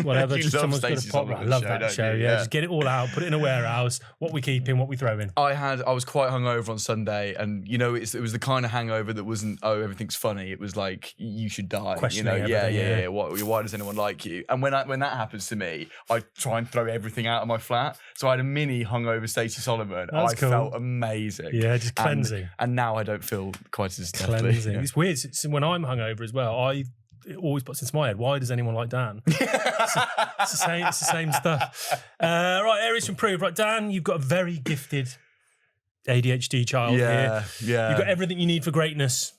whatever. You just love someone's got Stacey to pop. Solomon's I love show, that don't show. you? Yeah, Yeah. just get it all out, put it in a warehouse. What we keep in, what we throw in. I was quite hungover on Sunday, and it was the kind of hangover that wasn't, oh, everything's funny. It was like, you should die. Questioning yeah. everything, Why does anyone like you? And when that happens to me, I try and throw everything out of my flat. So I had a mini hungover Stacey Solomon. That's cool. Felt amazing. Yeah, just cleansing. And now I don't feel quite as deathly. Cleansing. Yeah. It's weird. When I'm hungover as well, it always puts into my head, why does anyone like Dan? It's the same stuff. Right, areas to improve. Right, Dan, you've got a very gifted ADHD child here. Yeah. You've got everything you need for greatness.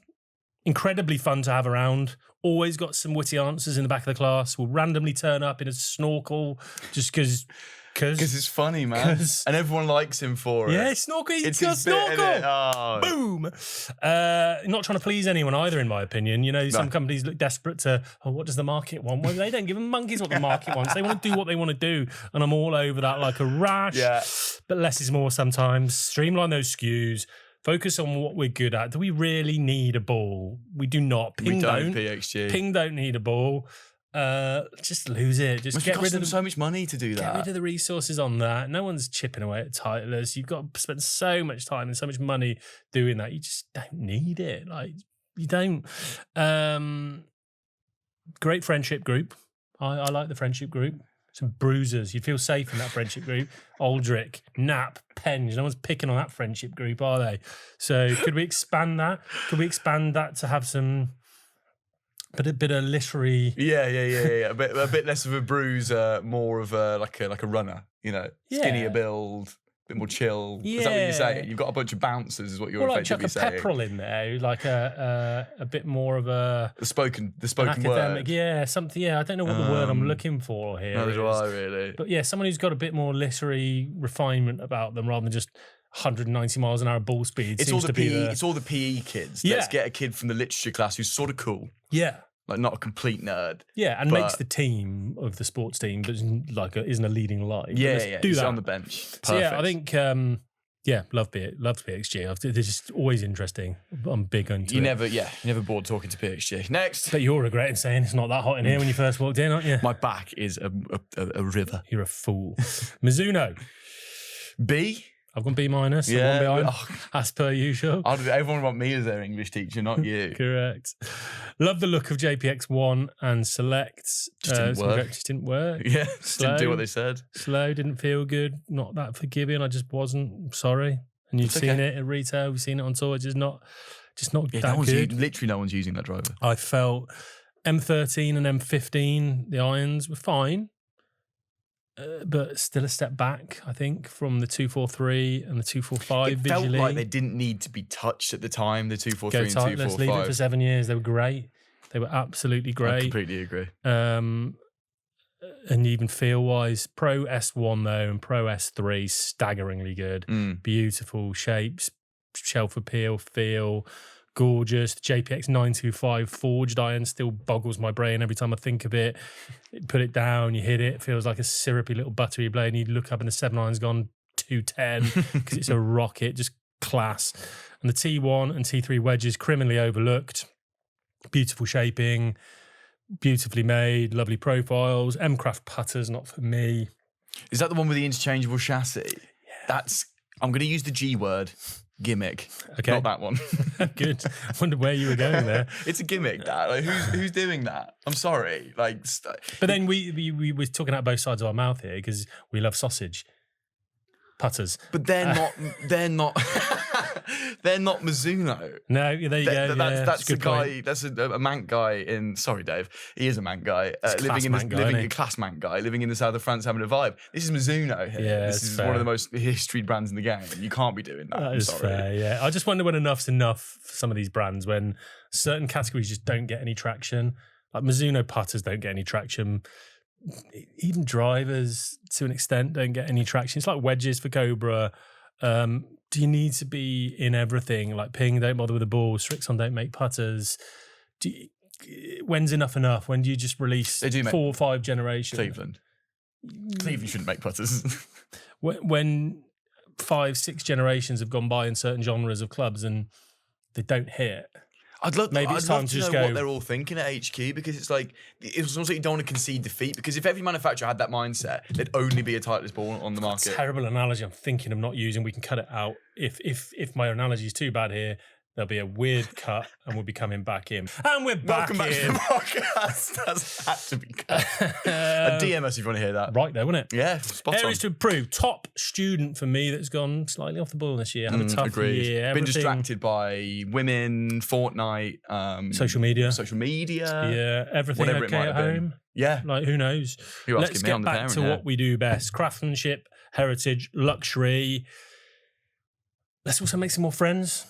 Incredibly fun to have around. Always got some witty answers in the back of the class. Will randomly turn up in a snorkel just because it's funny, man. And everyone likes him for it. Yeah, snorkel. It's got his bit, snorkel. innit? Oh. Boom. Not trying to please anyone either, in my opinion. Some companies look desperate to, what does the market want? Well, they don't give them monkeys what the market wants. They want to do what they want to do. And I'm all over that like a rash. Yeah. But less is more sometimes. Streamline those SKUs. Focus on what we're good at. Do we really need a ball? We do not. We don't, PXG. Ping don't need a ball. Just lose it. Just get rid of so much money to do that. Get rid of the resources on that. No one's chipping away at Titleist. You've got to spend so much time and so much money doing that. You just don't need it. Like, you don't. Great friendship group. I like the friendship group. Some bruisers. You'd feel safe in that friendship group. Aldrich, Knapp, Penge. No one's picking on that friendship group, are they? So could we expand that? Could we expand that to have some... But a bit of literary, yeah. A bit less of a bruiser, more of a like a runner, skinnier build, a bit more chill. Yeah. Is that what you're saying? You've got a bunch of bouncers, is what you're effectively saying. Chuck a petrol in there, like a bit more of a the spoken academic, word. Yeah, something. Yeah, I don't know what the word I'm looking for here. Neither do I really. But yeah, someone who's got a bit more literary refinement about them rather than just 190 miles an hour ball speed. It's all the PE kids. Yeah. Let's get a kid from the literature class who's sort of cool. Yeah. Like not a complete nerd. Yeah, and makes the team of the sports team, but isn't a leading light. Yeah. Do He's that on the bench. Perfect. So yeah, I think love PXG. They're just always interesting. I'm big into you it. You're never bored talking to PXG. Next. But you're regretting saying it's not that hot in here when you first walked in, aren't you? My back is a river. You're a fool. Mizuno. B. I've gone B-, one behind, as per usual. Everyone want me as their English teacher, not you. Correct. Love the look of JPX1 and Selects. Just didn't work. Yeah, Slow, didn't do what they said. Slow, didn't feel good. Not that forgiving. I just wasn't. Sorry. And you've seen it at retail. You've seen it on tour. It's just not that good. Literally no one's using that driver. I felt M13 and M15, the irons were fine. But still a step back, I think, from the 243 and the 245 it visually. It felt like they didn't need to be touched at the time, the 243 and 245. Let's leave it for 7 years. They were great. They were absolutely great. I completely agree. And even feel-wise, Pro S1, though, and Pro S3, staggeringly good. Beautiful shapes, shelf appeal, feel, gorgeous. The JPX 925 forged iron still boggles my brain every time I think of it. Put it down, you hit it, it feels like a syrupy little buttery blade, and you look up and the 7 iron's gone 210 because it's a rocket, just class. And the T1 and T3 wedges, criminally overlooked. Beautiful shaping, beautifully made, lovely profiles. M-Craft putters, not for me. Is that the one with the interchangeable chassis? Yeah. I'm going to use the G word. Gimmick. Okay. Not that one. Good. I wonder where you were going there. It's a gimmick, that. Like, who's doing that? I'm sorry. Like, but then we were talking out both sides of our mouth here because we love sausage putters. But they're not. They're not Mizuno. No, there you go. That's the guy. Point. That's a Manc guy in. Sorry, Dave. He is a Manc guy. A class Manc guy living in the south of France, having a vibe. This is Mizuno here. Yeah, this is fair. One of the most historied brands in the game. You can't be doing that. That is fair. Yeah, I just wonder when enough's enough for some of these brands. When certain categories just don't get any traction. Like Mizuno putters don't get any traction. Even drivers, to an extent, don't get any traction. It's like wedges for Cobra. Do you need to be in everything? Like Ping don't bother with the ball. Srixon don't make putters. When's enough? When do you just release 4 or 5 generations? Cleveland shouldn't make putters. when 5, 6 generations have gone by in certain genres of clubs and they don't hit. I'd love to know what they're all thinking at HQ, because it's almost like you don't want to concede defeat, because if every manufacturer had that mindset, there'd only be a Titleist ball on the market. Terrible analogy I'm thinking of not using. We can cut it out. If my analogy is too bad here, there'll be a weird cut and we'll be coming back in. And we're back in. Welcome back to the podcast. That's had to be cut. DM us if you want to hear that. Right there, wasn't it? Yeah, spot on. Areas to improve. Top student for me that's gone slightly off the ball this year. Had a tough year. Been distracted by women, Fortnite, social media. Yeah, everything whatever okay at home. Yeah. Like, who knows? Let's get back to what we do best. Craftsmanship, heritage, luxury. Let's also make some more friends.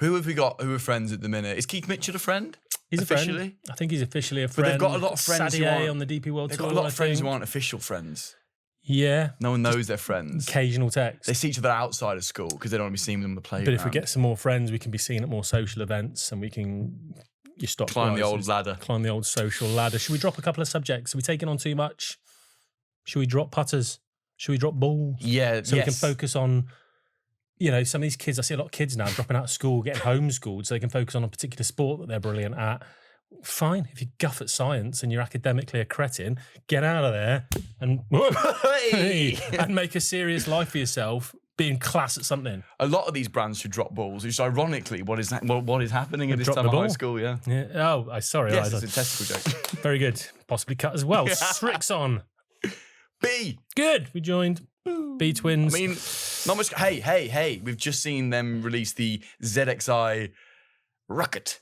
Who have we got who are friends at the minute? Is Keith Mitchell a friend? He's officially a friend. I think he's officially a friend. But they've got a lot of friends on the DP World Tour. They've got a lot of friends who aren't official friends. Yeah. No one knows they're friends. Occasional text. They see each other outside of school because they don't want to be seeing them on the playground. But if we get some more friends, we can be seen at more social events and we can... Climb the old ladder. Climb the old social ladder. Should we drop a couple of subjects? Are we taking on too much? Should we drop putters? Should we drop balls? Yeah, So we can focus on... some of these kids, I see a lot of kids now dropping out of school, getting homeschooled so they can focus on a particular sport that they're brilliant at. Fine. If you guff at science and you're academically a cretin, get out of there and and make a serious life for yourself, being class at something. A lot of these brands should drop balls, which ironically, what is happening at this time of high school, yeah. Oh, sorry. Yes, it's a testicle joke. Very good. Possibly cut as well. Srixon. B. Good. We joined B Twins. I mean, not much. Hey. We've just seen them release the ZXi Rocket.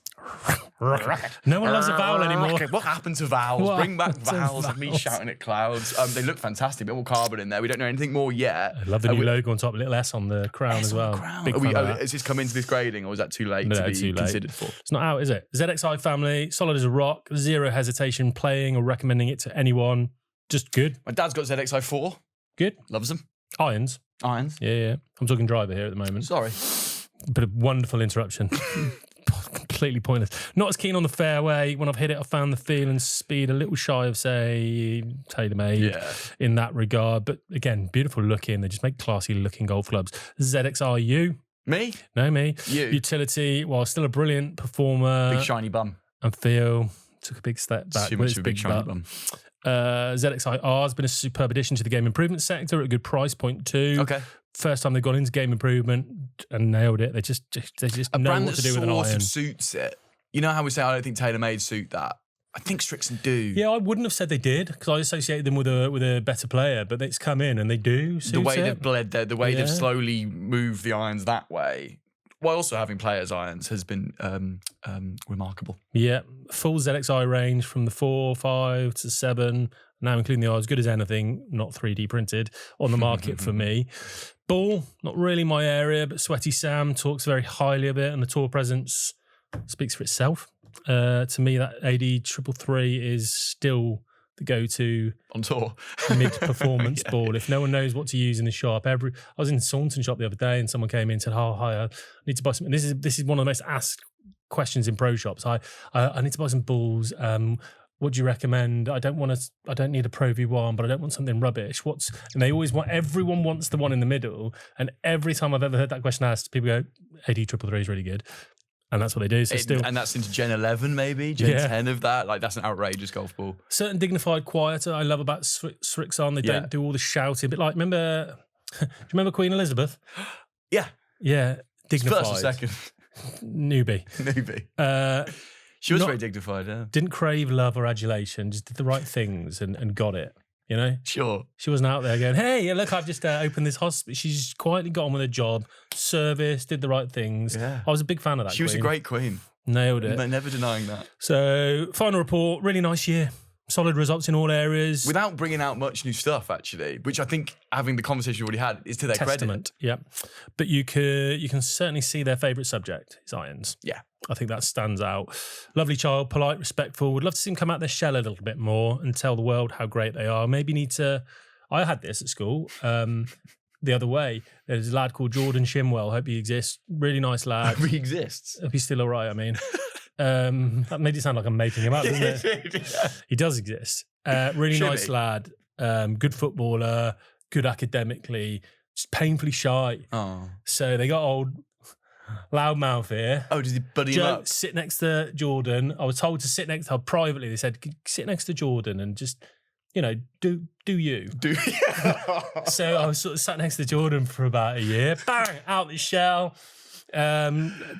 No one loves a vowel anymore. What happened to vowels? Bring back vowels of me shouting at clouds. They look fantastic. A bit more carbon in there. We don't know anything more yet. I love the new logo on top. Little S on the crown as well. Has this come into this grading, or is that too late to be considered for? It's not out, is it? ZXi family, solid as a rock. Zero hesitation playing or recommending it to anyone. Just good. My dad's got ZXi 4. Good. Loves them. Irons. Yeah. I'm talking driver here at the moment. Sorry. But a wonderful interruption. Completely pointless. Not as keen on the fairway. When I've hit it, I've found the feel and speed a little shy of, say, TaylorMade in that regard. But again, beautiful looking. They just make classy looking golf clubs. ZXi. Me? No, me. You. Utility, while still a brilliant performer. Big shiny bum. And feel. Took a big step back. Too much of a big shiny bum. ZXi-R has been a superb addition to the game improvement sector at a good price point too. Okay. First time they've gone into game improvement and nailed it. They just know what to do with an iron. Suits it. You know how we say I don't think TaylorMade suit that. I think Srixon do. Yeah, I wouldn't have said they did because I associated them with a better player, but it's come in and they do. The way they've bled there, the way they've slowly moved the irons that way, while also having players' irons, has been remarkable. Yeah, full ZXi range from the 4, 5 to 7, now including the as good as anything, not 3D printed, on the market for me. Ball, not really my area, but Sweaty Sam talks very highly of it, and the tour presence speaks for itself. To me, that AD 333 is still the go-to on tour mid-performance ball. If no one knows what to use in the shop, I was in Saunton shop the other day, and someone came in and said, "Oh, hi, I need to buy something." This is one of the most asked questions in pro shops. I need to buy some balls. What do you recommend? I don't need a Pro V1, but I don't want something rubbish. And they always everyone wants the one in the middle. And every time I've ever heard that question asked, people go, AD 333 is really good. And that's what they do. So and that's into Gen 11, maybe Gen 10 of that. Like, that's an outrageous golf ball. Certain dignified quieter I love about Srixon. They don't do all the shouting. A bit like, do you remember Queen Elizabeth? Yeah. Yeah. Dignified. First or second? Newbie. She was very dignified, yeah. Didn't crave love or adulation, just did the right things and got it, you know? Sure. She wasn't out there going, hey, look, I've just opened this hospital. She's quietly got on with her job, service, did the right things. Yeah. I was a big fan of that She was a great queen. Nailed it. Never denying that. So, final report, really nice year. Solid results in all areas. Without bringing out much new stuff, actually, which I think, having the conversation we've already had, is to their credit. Yeah. But you can certainly see their favourite subject is irons. Yeah. I think that stands out. Lovely child, polite, respectful. Would love to see them come out their shell a little bit more and tell the world how great they are. Maybe need to... I had this at school the other way. There's a lad called Jordan Shimwell. Hope he exists. Really nice lad. He exists? Hope he's still all right, I mean. That made it sound like I'm making him up, doesn't it? Yeah. He does exist. Really nice lad. Good footballer. Good academically. Just painfully shy. Oh. So they got old loudmouth here. Oh, did he buddy him up? Sit next to Jordan. I was told to sit next to her privately. They said, sit next to Jordan and just, do you. So I was sort of sat next to Jordan for about a year. Bang, out the shell. What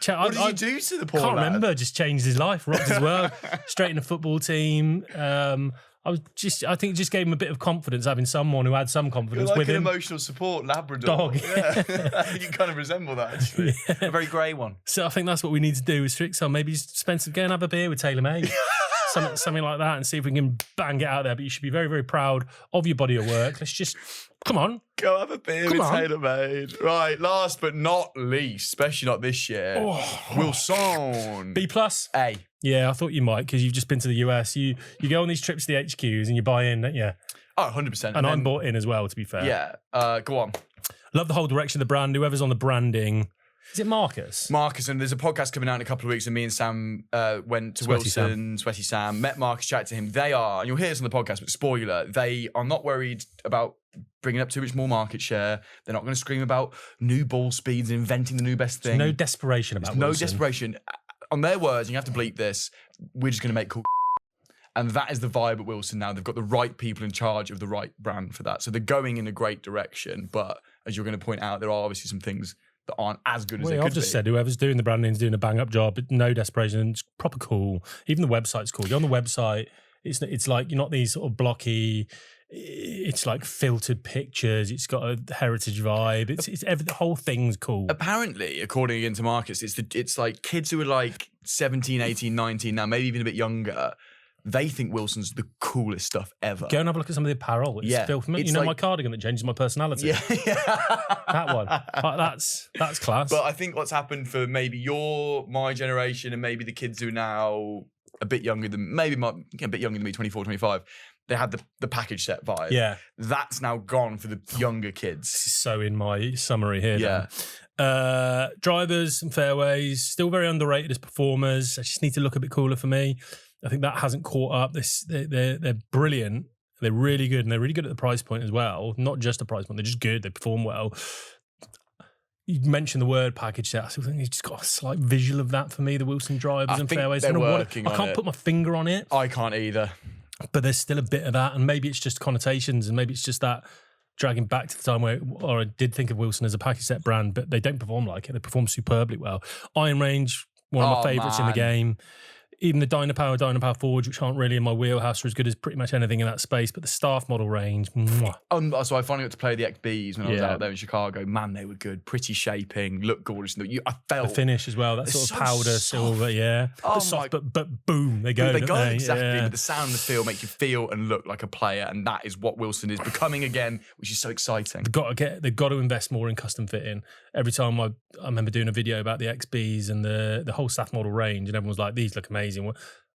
did you do to the poor lad? Can't remember. Just changed his life, rocked his world, straight in the football team. I think it just gave him a bit of confidence having someone who had some confidence with him. Like an emotional support Labrador. Dog. Yeah. You kind of resemble that, actually. Yeah. A very grey one. So I think that's what we need to do with Srixon. Maybe Spencer, go and have a beer with TaylorMade. something like that, and see if we can bang it out there. But you should be very, very proud of your body of work. Let's just, come on. Go have a beer with TaylorMade. Right, last but not least, especially not this year, Wilson. B+? A. Yeah, I thought you might, because you've just been to the US. You go on these trips to the HQs and you buy in, don't you? Oh, 100%. And I'm bought in as well, to be fair. Yeah, go on. Love the whole direction of the brand. Whoever's on the branding. Is it Marcus? Marcus, and there's a podcast coming out in a couple of weeks, and me and Sam went to Sweaty Sam, met Marcus, chatted to him. They are, and you'll hear this on the podcast, but spoiler, they are not worried about bringing up too much more market share. They're not going to scream about new ball speeds and inventing the new best thing. There's no desperation about Wilson. No desperation. On their words, and you have to bleep this, we're just going to make cool. And that is the vibe at Wilson now. They've got the right people in charge of the right brand for that. So they're going in a great direction. But as you're going to point out, there are obviously some things that aren't as good as they could be. I've just said whoever's doing the branding is doing a bang-up job. No desperation. It's proper cool. Even the website's cool. You're on the website. It's like, you're not these sort of blocky... It's like filtered pictures. It's got a heritage vibe. The whole thing's cool. Apparently, according to Marcus, it's like kids who are like 17, 18, 19 now, maybe even a bit younger. They think Wilson's the coolest stuff ever. Go and have a look at some of the apparel. It's filthy. You know, like, my cardigan that changes my personality. Yeah. That one. That's class. But I think what's happened for maybe my generation and maybe the kids who are now a bit younger than, maybe a bit younger than me, 24, 25, they had the package set vibe. Yeah. That's now gone for the younger kids. This is so in my summary here. Yeah. Drivers and fairways, still very underrated as performers. They just need to look a bit cooler for me. I think that hasn't caught up. They're brilliant. They're really good, and they're really good at the price point as well. Not just the price point, they're just good. They perform well. You mentioned the word package set. I still think you've just got a slight visual of that for me, the Wilson drivers and fairways. They're working on it. I can't put my finger on it. I can't either. But there's still a bit of that, and maybe it's just connotations, and maybe it's just that dragging back to the time where, or I did think of Wilson as a package set brand, but they don't perform like it. They perform superbly well. Iron Range, one of my favourites in the game. Even the Dynapower Forge, which aren't really in my wheelhouse, are as good as pretty much anything in that space. But the staff model range, mwah. So I finally got to play the XBs when I was out there in Chicago. Man, they were good. Pretty shaping, look gorgeous. I felt the finish as well. That sort of powder soft. silver, but soft, but boom, they go. They go exactly. Yeah. But the sound and the feel make you feel and look like a player, and that is what Wilson is becoming again, which is so exciting. They've got to invest more in custom fitting. Every time I remember doing a video about the XBs and the whole staff model range, and everyone was like, "These look amazing." Well,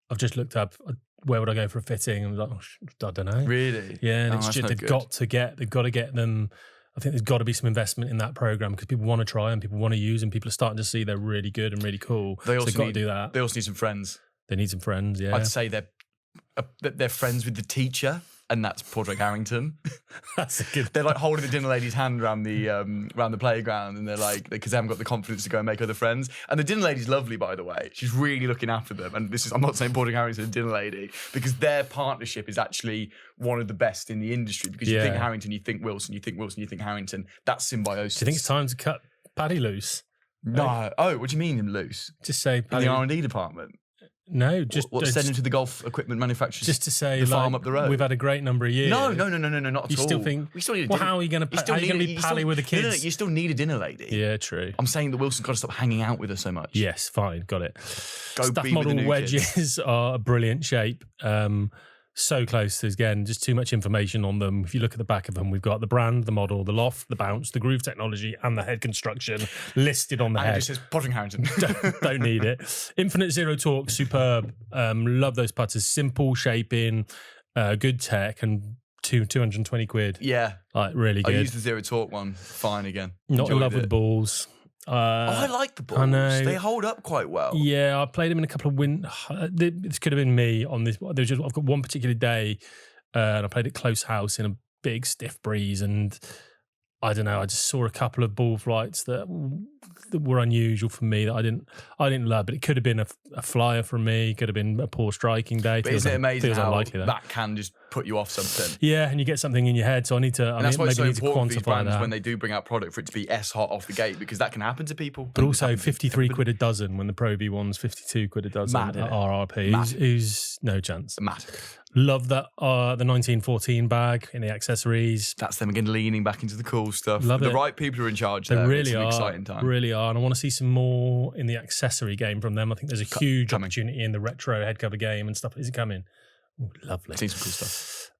I've just looked up where would I go for a fitting, and I was like, I don't know. Really? Yeah, and it's just they've got to get them. I think there's got to be some investment in that program because people want to try and people want to use, and people are starting to see they're really good and really cool. They've got to do that. They also need some friends. They need some friends. Yeah, I'd say they're friends with the teacher. And that's Padraig Harrington. That's a good. They're like holding the dinner lady's hand around the playground, and they're like, because they haven't got the confidence to go and make other friends. And the dinner lady's lovely, by the way. She's really looking after them. And I'm not saying Padraig Harrington's a dinner lady, because their partnership is actually one of the best in the industry. Because you think Harrington, you think Wilson, you think Wilson, you think Harrington. That's symbiosis. Do you think it's time to cut Paddy loose? No. Oh, what do you mean him loose? Just say Paddy in the R&D department. No, just send him to the golf equipment manufacturers. Just to say, the farm up the road. We've had a great number of years. No, not at all. You still think? We still need. How are you going to be pally with the kids? No, you still need a dinner lady. Yeah, true. I'm saying that Wilson's got to stop hanging out with her so much. Yes, fine, got it. Go Staff be with the model new wedges kids. are a brilliant shape. So close to, again, just too much information on them. If you look at the back of them, we've got the brand, the model, the loft, the bounce, the groove technology, and the head construction listed on the head. And it just says Padraig Harrington. don't need it. Infinite Zero Torque, superb. Love those putters. Simple shaping, good tech, and 220 quid. Yeah. Like, really good. I used the Zero Torque one. Fine again. Not in love with balls. I like the balls. I know. They hold up quite well. Yeah, I played them in a couple of this could have been me on this. I've got one particular day, and I played at close house in a big stiff breeze, and I don't know. I just saw a couple of ball flights that were unusual for me that I didn't love. But it could have been a flyer from me. Could have been a poor striking day. But isn't it amazing how unlikely, that can just put you off something? Yeah, and you get something in your head. So I need to. And that's why it's so important for these brands that when they do bring out product for it to be hot off the gate, because that can happen to people. But also 53 quid a dozen when the Pro V1's 52 quid a dozen Mad, at RRP. Who's no chance. Mad. Love that the 1914 bag in the accessories. That's them again leaning back into the cool stuff. Love the it. right people are in charge. They there. really it's an are. Exciting time. Really are, and I want to see some more in the accessory game from them. I think there's a huge opportunity in the retro headcover game and stuff. Is it coming? Ooh, lovely. I've seen some cool stuff.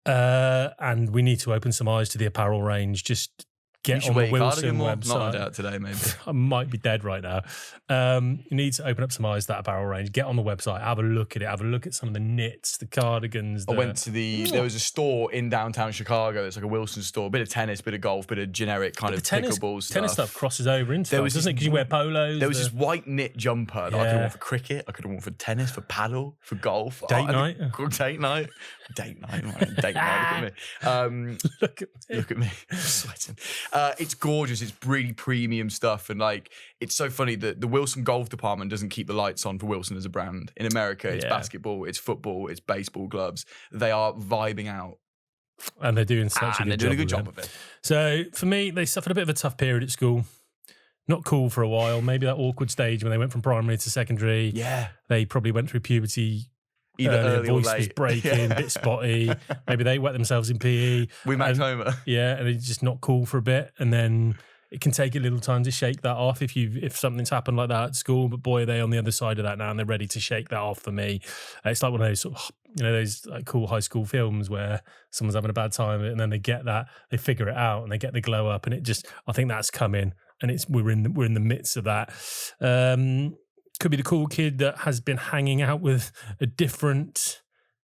And we need to open some eyes to the apparel range. Just get on the Wilson website. Not on doubt today, maybe. I might be dead right now. You need to open up some eyes to that apparel range. Get on the website. Have a look at it. Have a look at some of the knits, the cardigans. I went to there was a store in downtown Chicago. It's like a Wilson store. Bit of tennis, bit of golf, bit of generic kind of pickleball stuff. Tennis stuff crosses over into it, doesn't it? Because you wear polos. There was this white knit jumper that I could have worn for cricket. I could have worn for tennis, for paddle, for golf. Date night. Date night. Date night. Right? Date night. Look at me. Look at me. I'm sweating. It's gorgeous. It's really premium stuff. And like, it's so funny that the Wilson golf department doesn't keep the lights on for Wilson as a brand. In America, it's basketball, it's football, it's baseball gloves. They are vibing out. And they're doing such a good job of it. So for me, they suffered a bit of a tough period at school. Not cool for a while. Maybe that awkward stage when they went from primary to secondary. Yeah. They probably went through puberty. Either early voice or late. was breaking, bit spotty. Maybe they wet themselves in PE. We Max Homer. Yeah, and it's just not cool for a bit. And then it can take a little time to shake that off if something's happened like that at school. But boy, are they on the other side of that now, and they're ready to shake that off for me. It's like one of those sort of, those like cool high school films where someone's having a bad time and then they get that, they figure it out and they get the glow up, and it just, I think that's coming, and we're in the midst of that. Could be the cool kid that has been hanging out with a different,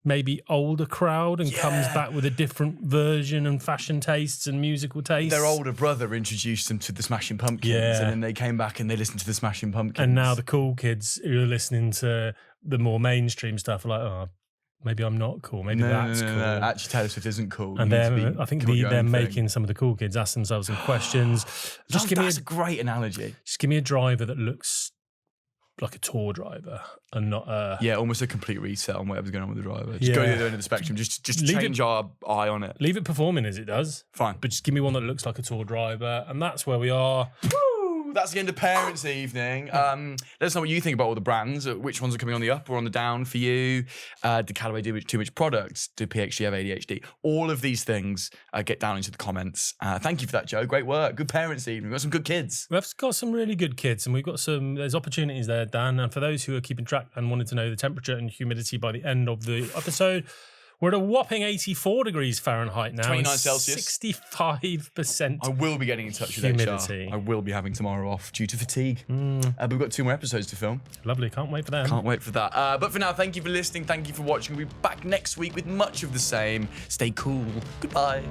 maybe older crowd and comes back with a different version and fashion tastes and musical tastes. Their older brother introduced them to the Smashing Pumpkins, and then they came back and they listened to the Smashing Pumpkins. And now the cool kids who are listening to the more mainstream stuff are like, oh, maybe I'm not cool. Maybe that's cool. No. Actually, Taylor Swift isn't cool. And I think they're making some of the cool kids ask themselves some questions. That's a great analogy. Just give me a driver that looks like a tour driver and not a Yeah, almost a complete reset on whatever's going on with the driver. Just go to the other end of the spectrum. Just change our eye on it. leave it performing as it does. Fine. But just give me one that looks like a tour driver, and that's where we are. Woo! That's the end of Parents' Evening. Let us know what you think about all the brands. Which ones are coming on the up or on the down for you? Did Callaway do too much products? Do PXG have ADHD? All of these things get down into the comments. Thank you for that, Joe. Great work. Good Parents' Evening. We've got some good kids. We've got some really good kids, and there's opportunities there, Dan. And for those who are keeping track and wanted to know the temperature and humidity by the end of the episode, we're at a whopping 84 degrees Fahrenheit now. 29 Celsius. 65%. I will be getting in touch with humidity. HR. I will be having tomorrow off due to fatigue. But we've got 2 more episodes to film. Lovely. Can't wait for them. Can't wait for that. But for now, thank you for listening. Thank you for watching. We'll be back next week with much of the same. Stay cool. Goodbye.